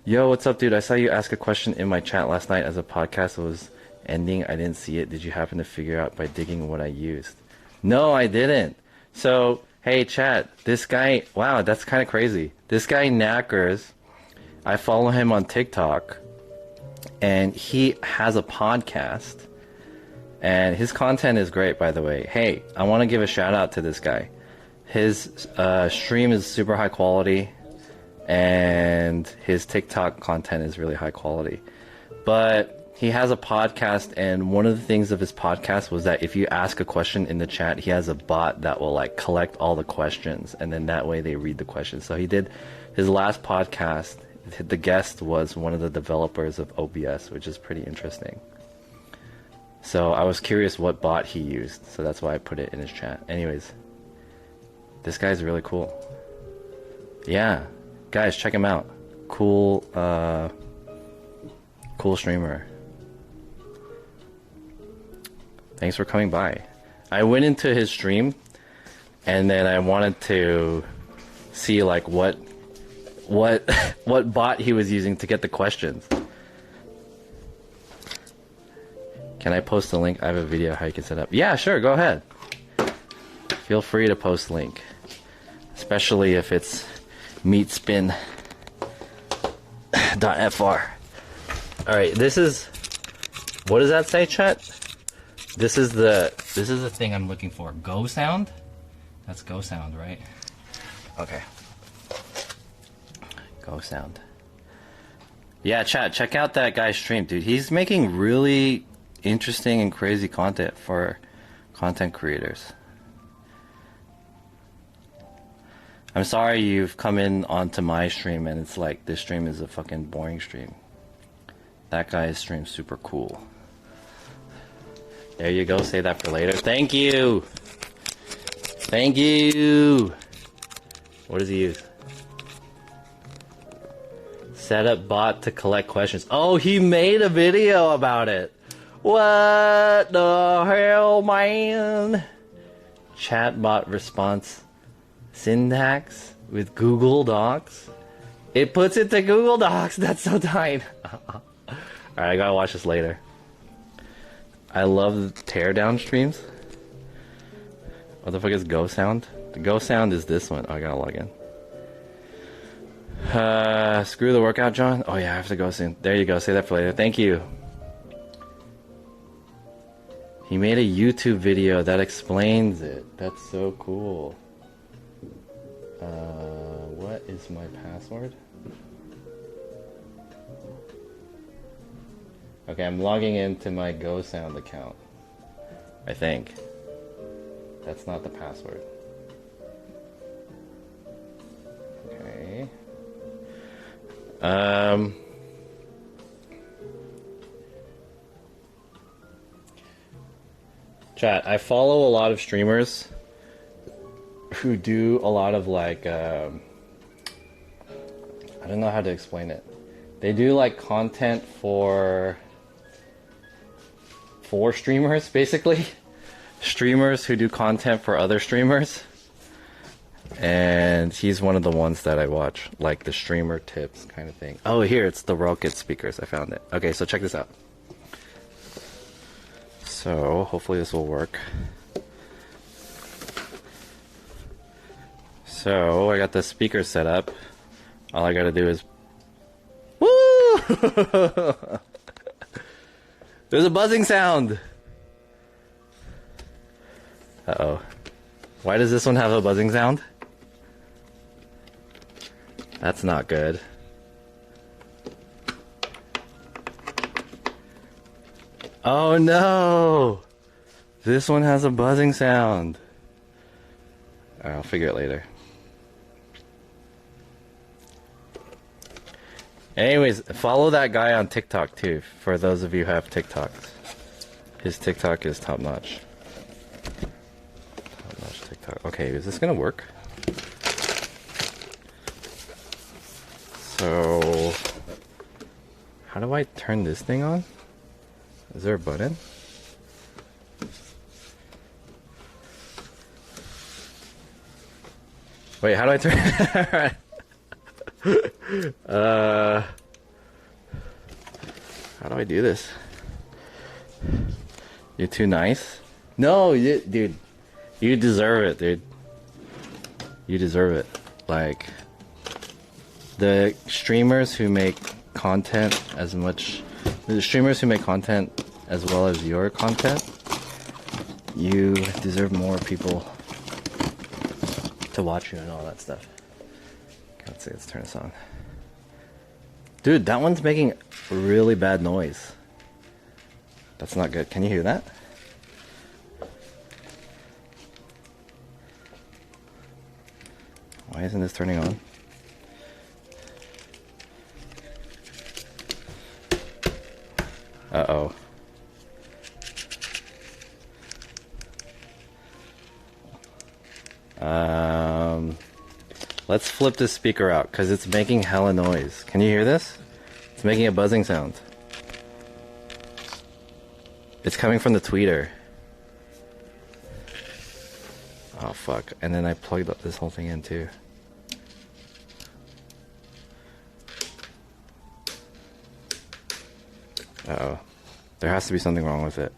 Yo, what's up, dude? I saw you ask a question in my chat last night as a podcast was ending. I didn't see it. Did you happen to figure out by digging what I used? No, I didn't. So, hey, chat. This guy, wow, that's kind of crazy. This guy, Knackers, I follow him on TikTok, and he has a podcast, and his content is great, by the way. Hey, I want to give a shout out to this guy. His stream is super high quality, and his TikTok content is really high quality. But he has a podcast, and one of the things of his podcast was that if you ask a question in the chat, he has a bot that will like collect all the questions, and then that way they read the questions. So he did his last podcast. The guest was one of the developers of OBS, which is pretty interesting. So I was curious what bot he used, so that's why I put it in his chat. Anyways, this guy's really cool. Yeah, guys, check him out. Cool, cool streamer. Thanks for coming by. I went into his stream, and then I wanted to see like what bot he was using to get the questions. Can I post a link? I have a video how you can set up. Yeah, sure, go ahead. Feel free to post a link. Especially if it's meatspin.fr. Alright, this is, what does that say, chat? This is the thing I'm looking for. Go sound? That's Go sound, right? Okay. Go sound. Yeah, chat, check out that guy's stream, dude. He's making really interesting and crazy content for content creators. I'm sorry you've come in onto my stream and it's like this stream is a fucking boring stream. That guy's stream's super cool. There you go, save that for later. Thank you! Thank you! What does he use? Set up bot to collect questions. Oh, he made a video about it! What the hell, man? Chatbot response syntax with Google Docs. It puts it to Google Docs. That's so tight. Alright, I gotta watch this later. I love the teardown streams. What the fuck is Go Sound? The Go Sound is this one. Oh, I gotta log in. Screw the workout, John. Oh yeah, I have to go soon. There you go. Say that for later. Thank you. He made a YouTube video that explains it. That's so cool. What is my password? Okay, I'm logging into my Go Sound account. I think. That's not the password. Okay. Chat, I follow a lot of streamers who do a lot of like, I don't know how to explain it. They do like content for streamers, basically. Streamers who do content for other streamers. And he's one of the ones that I watch, like the streamer tips kind of thing. Oh, here, it's the Rocket speakers. I found it. Okay, so check this out. So, hopefully this will work. So, I got the speaker set up. All I gotta do is... Woo! There's a buzzing sound! Uh-oh. Why does this one have a buzzing sound? That's not good. Oh no! This one has a buzzing sound. Alright, I'll figure it later. Anyways, follow that guy on TikTok too, for those of you who have TikToks. His TikTok is top notch. Top notch TikTok. Okay, is this gonna work? So, how do I turn this thing on? Is there a button? Wait, how do I turn? How do I do this? You're too nice? No, dude, you deserve it, dude. You deserve it. Like, the streamers who make content as much, the streamers who make content as well as your content, you deserve more people to watch you and all that stuff. Let's see, let's turn this on. Dude, that one's making really bad noise. That's not good. Can you hear that? Why isn't this turning on? Uh-oh. Let's flip this speaker out, because it's making hella noise. Can you hear this? It's making a buzzing sound. It's coming from the tweeter. Oh, fuck. And then I plugged up this whole thing in, too. Uh-oh. There has to be something wrong with it.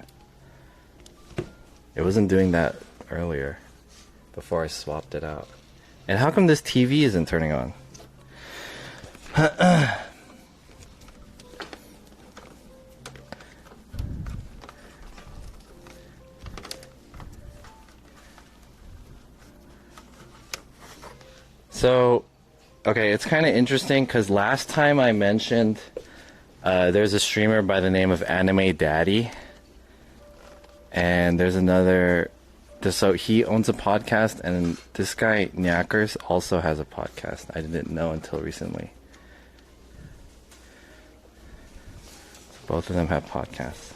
It wasn't doing that earlier, before I swapped it out. And how come this TV isn't turning on? So, okay, it's kind of interesting because last time I mentioned there's a streamer by the name of Anime Daddy, and there's another. So he owns a podcast, and this guy Knackers also has a podcast. I didn't know until recently. So both of them have podcasts.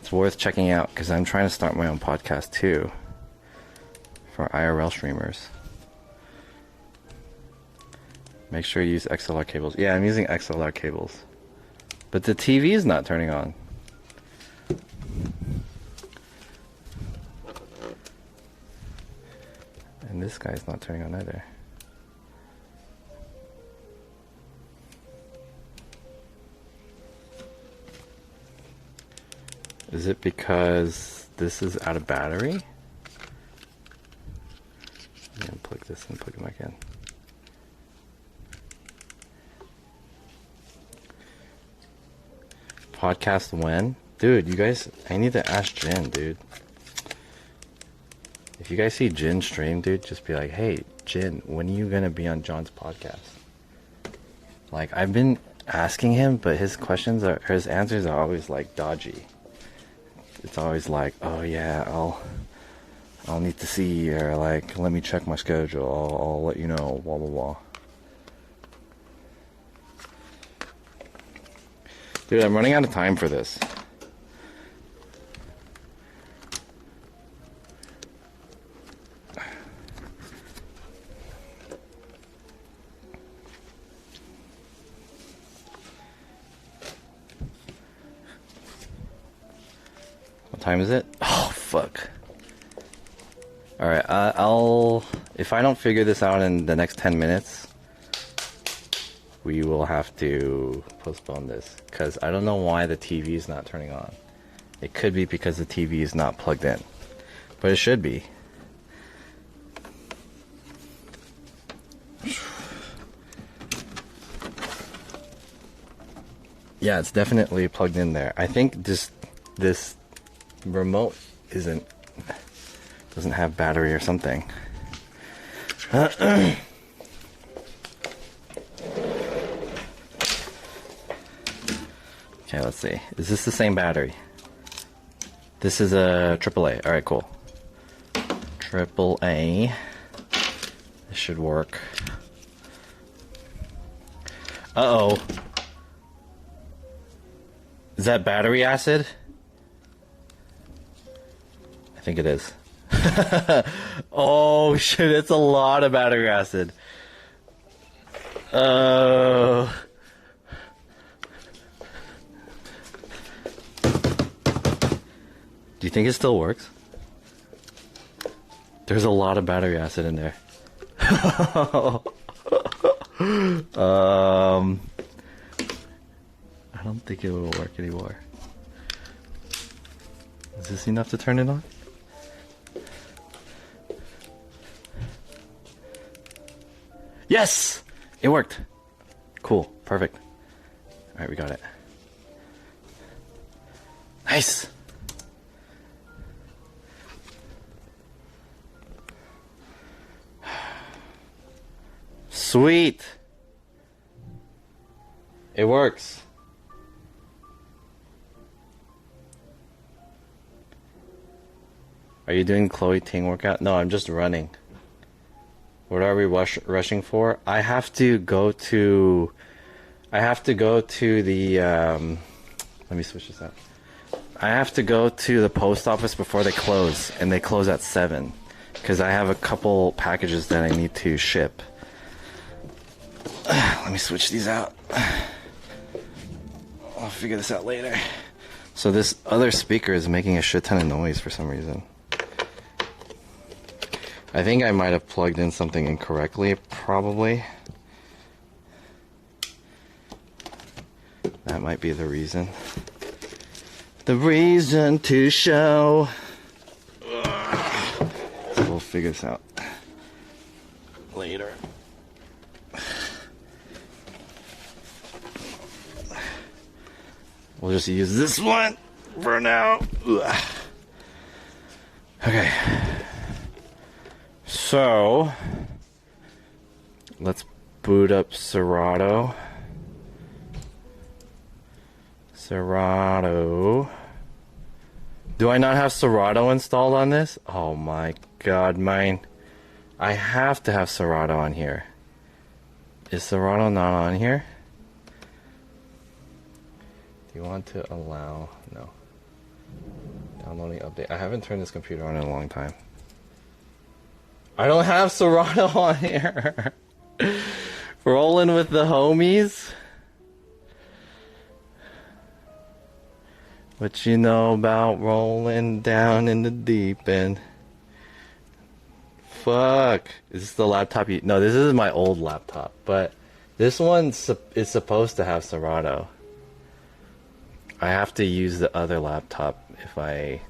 It's worth checking out because I'm trying to start my own podcast too for IRL streamers. Make sure you use XLR cables. Yeah, I'm using XLR cables. But the TV is not turning on. And this guy's not turning on either. Is it because this is out of battery? I'm gonna plug this and plug it back in. Podcast when? Dude, you guys, I need to ask Jin, dude. If you guys see Jin stream, dude, just be like, hey, Jin, when are you gonna be on John's podcast? Like, I've been asking him, but his answers are always like dodgy. It's always like, oh yeah, I'll need to see, or like, let me check my schedule, I'll let you know, blah blah blah. Dude, I'm running out of time for this. What time is it? Oh, fuck. Alright, if I don't figure this out in the next 10 minutes, we will have to postpone this because I don't know why the TV is not turning on. It could be because the TV is not plugged in, but it should be. Yeah, it's definitely plugged in there. I think this remote doesn't have battery or something. Okay, let's see. Is this the same battery? This is a AAA. Alright, cool. AAA. This should work. Uh-oh. Is that battery acid? I think it is. Oh, shit, it's a lot of battery acid. Oh... Do you think it still works? There's a lot of battery acid in there. I don't think it will work anymore. Is this enough to turn it on? Yes! It worked. Cool. Perfect. Alright, we got it. Nice! Sweet! It works. Are you doing Chloe Ting workout? No, I'm just running. What are we rushing for? I have to go to the let me switch this out. I have to go to the post office before they close, and they close at 7 because I have a couple packages that I need to ship. Let me switch these out. I'll figure this out later. So this other speaker is making a shit ton of noise for some reason. I think I might have plugged in something incorrectly, probably. That might be the reason. The reason to show. So we'll figure this out later. We'll just use this one for now. Ugh. Okay. So, let's boot up Serato. Serato. Do I not have Serato installed on this? Oh my god, mine. I have to have Serato on here. Is Serato not on here? Do you want to allow? No. Downloading update. I haven't turned this computer on in a long time. I don't have Serato on here. Rolling with the homies. What you know about rolling down in the deep end? Fuck. Is this the laptop you... No, this is my old laptop. But this one is supposed to have Serato. I have to use the other laptop if I...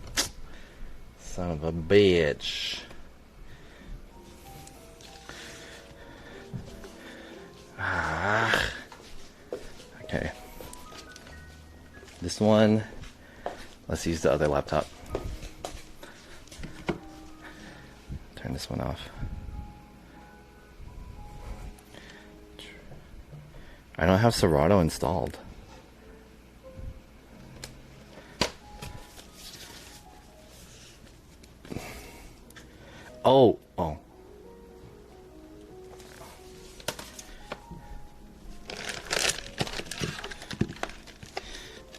Son of a bitch. Ah. Okay. This one... Let's use the other laptop. Turn this one off. I don't have Serato installed. Oh.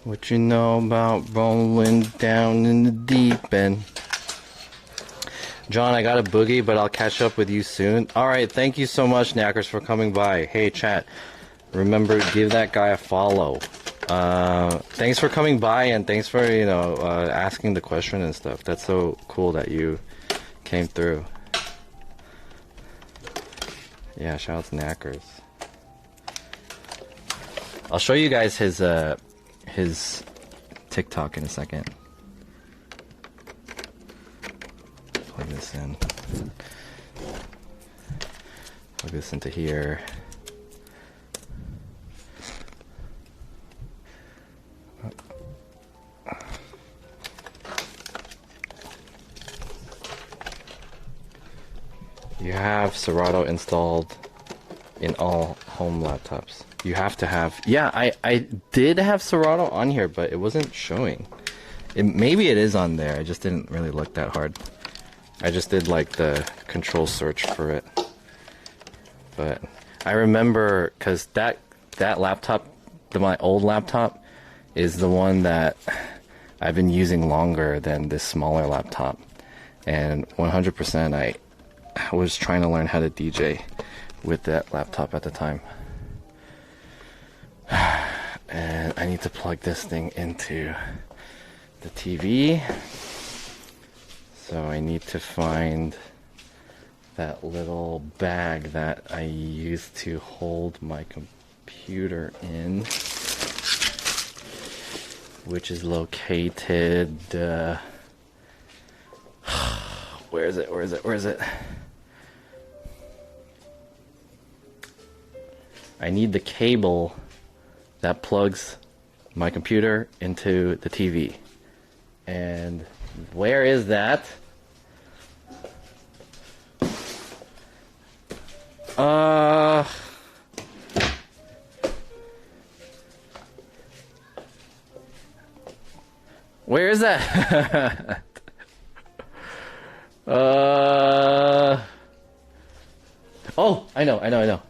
What you know about rolling down in the deep end? John, I got a boogie, but I'll catch up with you soon. Alright, thank you so much, Knackers, for coming by. Hey, chat. Remember, give that guy a follow. Thanks for coming by, and thanks for, asking the question and stuff. That's so cool that you came through. Yeah, shout out to Knackers. I'll show you guys his TikTok in a second. Plug this in. Plug this into here. You have Serato installed in all home laptops. You have to have... Yeah, I did have Serato on here, but it wasn't showing. Maybe it is on there. I just didn't really look that hard. I just did like the control search for it. But I remember, because that laptop, my old laptop, is the one that I've been using longer than this smaller laptop. And 100% I was trying to learn how to DJ with that laptop at the time. And I need to plug this thing into the TV. So I need to find that little bag that I use to hold my computer in, which is located, where is it? I need the cable that plugs my computer into the TV. And where is that? Where is that? Oh, I know.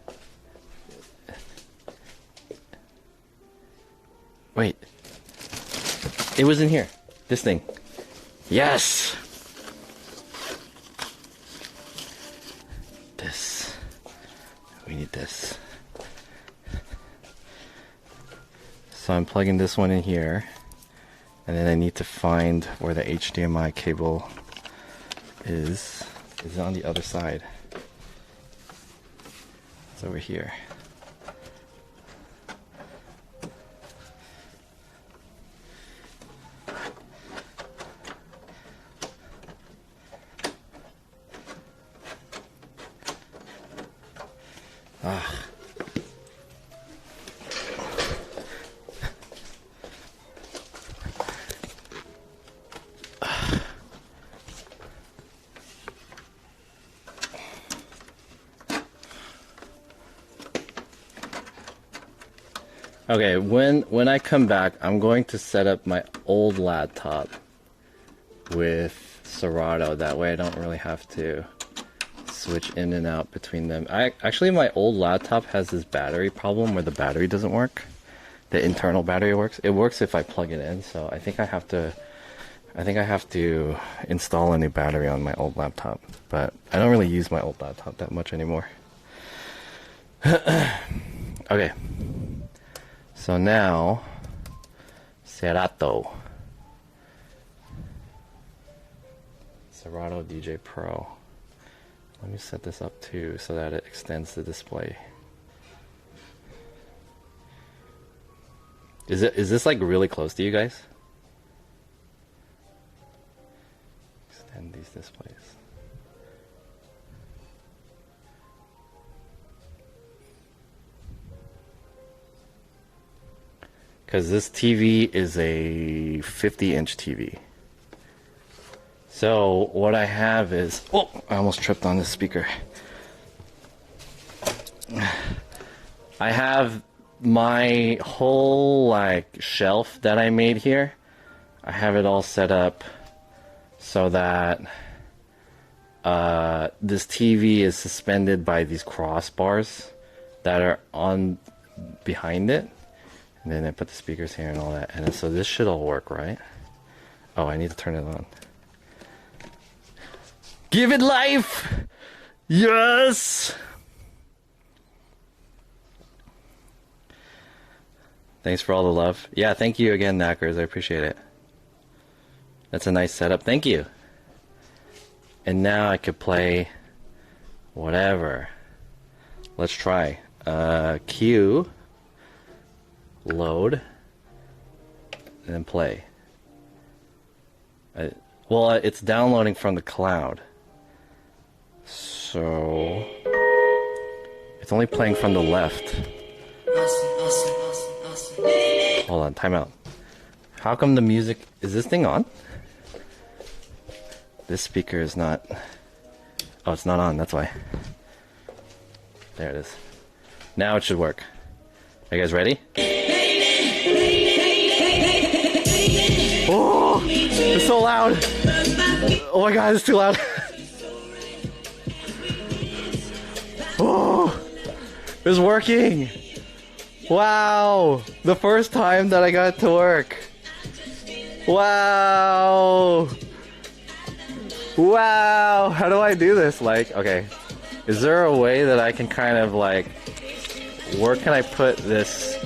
Wait. It was in here. This thing. Yes! This. We need this. So I'm plugging this one in here. And then I need to find where the HDMI cable is. Is it on the other side? It's over here. Okay, when I come back, I'm going to set up my old laptop with Serato. That way I don't really have to switch in and out between them. Actually, my old laptop has this battery problem where the battery doesn't work. The internal battery works. It works if I plug it in, so I think I have to install a new battery on my old laptop. But I don't really use my old laptop that much anymore. Okay. So now, Serato DJ Pro. Let me set this up too so that it extends the display. Is this like really close to you guys? Extend these displays. Because this TV is a 50-inch TV. So what I have is... Oh, I almost tripped on this speaker. I have my whole like shelf that I made here. I have it all set up so that this TV is suspended by these crossbars that are on behind it. And then I put the speakers here and all that. And so this should all work, right? Oh, I need to turn it on. Give it life! Yes! Thanks for all the love. Yeah, thank you again, Knackers. I appreciate it. That's a nice setup. Thank you. And now I could play whatever. Let's try. Q. Load. And then play. Well, it's downloading from the cloud. So... it's only playing from the left. Hold on, timeout. How come the music... is this thing on? This speaker is not... oh, it's not on, that's why. There it is. Now it should work. Are you guys ready? Oh! It's so loud! Oh my god, it's too loud! Oh! It's working! Wow! The first time that I got it to work! Wow! Wow! How do I do this? Like, okay. Is there a way that I can kind of like... where can I put this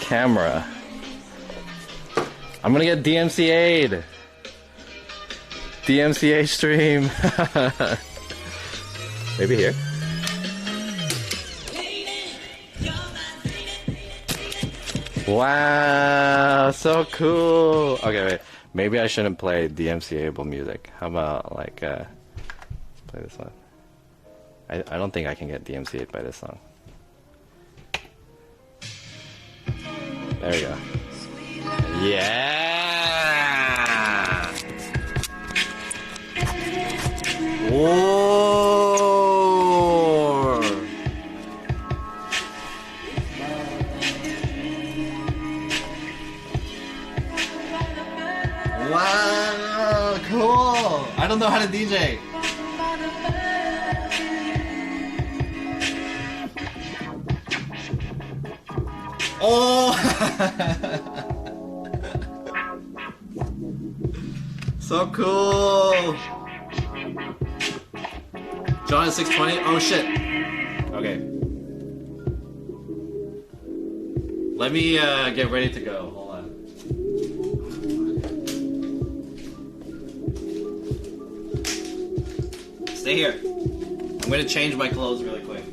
camera? I'm gonna get DMCA'd! DMCA stream! Maybe here? Wow, so cool. Okay, wait. Maybe I shouldn't play DMCA-able music. How about like play this one? I don't think I can get DMCA'd by this song. There we go. Yeah. Whoa. Wow, cool. I don't know how to DJ. Oh! So cool. John is 620. Oh shit. Okay. Let me get ready to go. Hold on. Stay here. I'm gonna change my clothes really quick.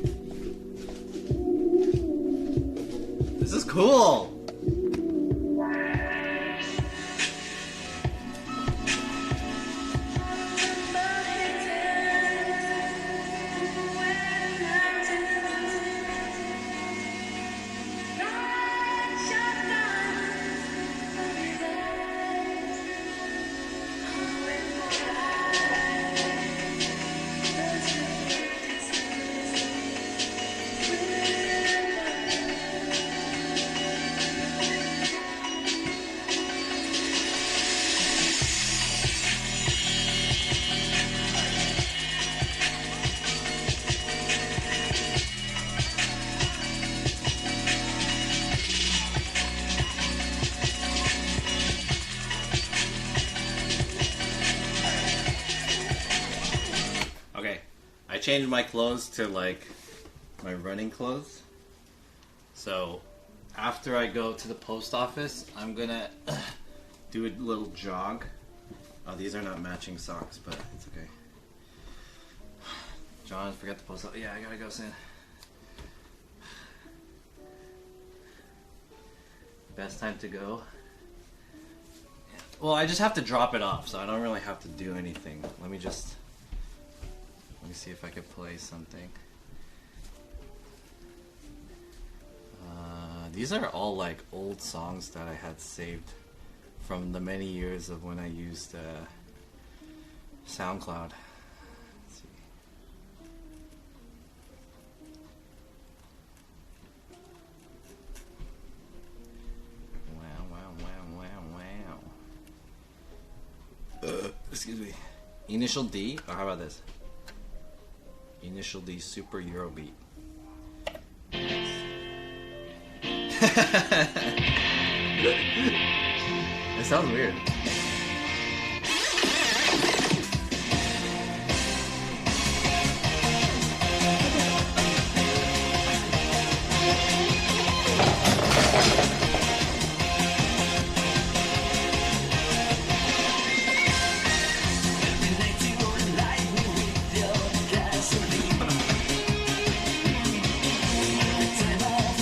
This is cool. changed my clothes to like my running clothes. So after I go to the post office, I'm gonna do a little jog. Oh, these are not matching socks, but it's okay. John, forget the post office. Yeah, I gotta go soon. Best time to go. Well, I just have to drop it off, so I don't really have to do anything. Let me see if I can play something. These are all like old songs that I had saved from the many years of when I used SoundCloud. Let's see. Wow. Excuse me. Initial D? Oh, how about this? Initial D Super Eurobeat. It sounds weird.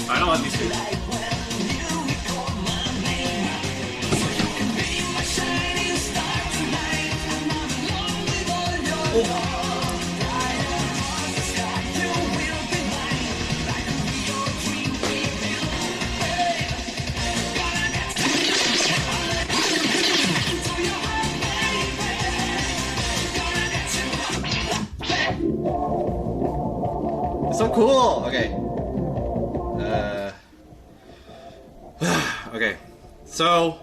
I don't want these two. It's so cool. Okay. Okay. So,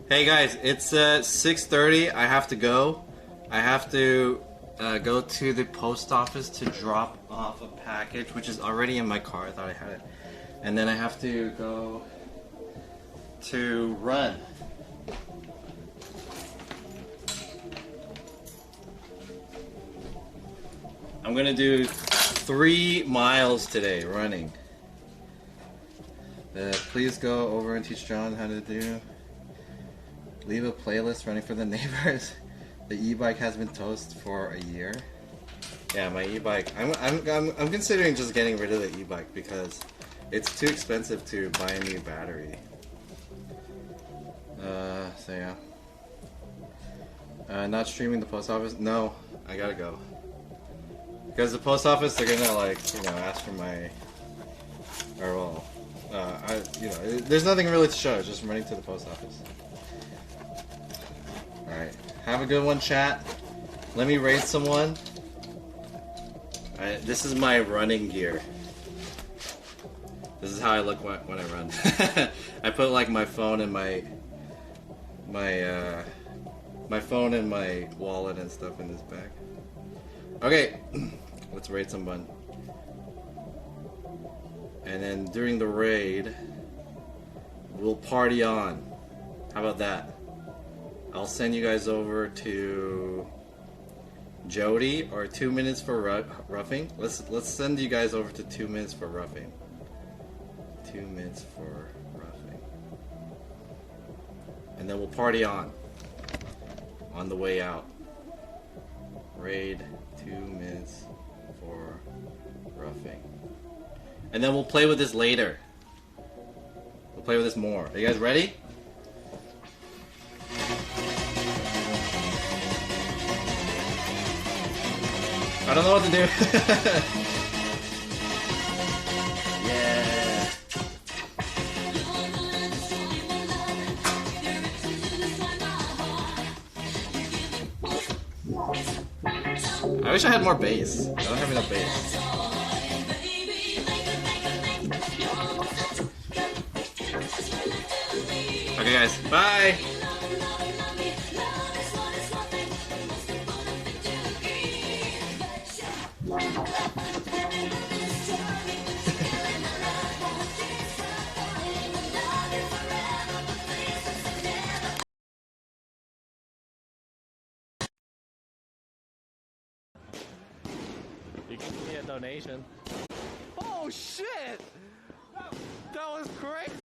hey guys, it's 6:30. I have to go. I have to go to the post office to drop off a package, which is already in my car. I thought I had it. And then I have to go to run. I'm gonna do 3 miles today running. Please go over and teach John how to do. Leave a playlist running for the neighbors. The e-bike has been toast for a year. Yeah, my e-bike. I'm considering just getting rid of the e-bike because it's too expensive to buy a new battery. So yeah. Not streaming the post office? No, I gotta go. Because the post office, they're gonna like, ask for my, or well, there's nothing really to show. It's just running to the post office. All right, have a good one, chat. Let me raid someone. This is my running gear. This is how I look when I run. I put like my phone in my phone and my wallet and stuff in this bag. Okay, let's raid someone. And then during the raid, we'll party on. How about that? I'll send you guys over to Jody or 2 minutes for roughing. Let's send you guys over to 2 minutes for roughing. 2 minutes for roughing. And then we'll party on the way out. Raid 2 minutes for roughing. And then we'll play with this later. We'll play with this more. Are you guys ready? I don't know what to do. Yeah. I wish I had more bass. I don't have enough bass. Okay guys, bye! You can give me a donation. Oh shit! That was crazy!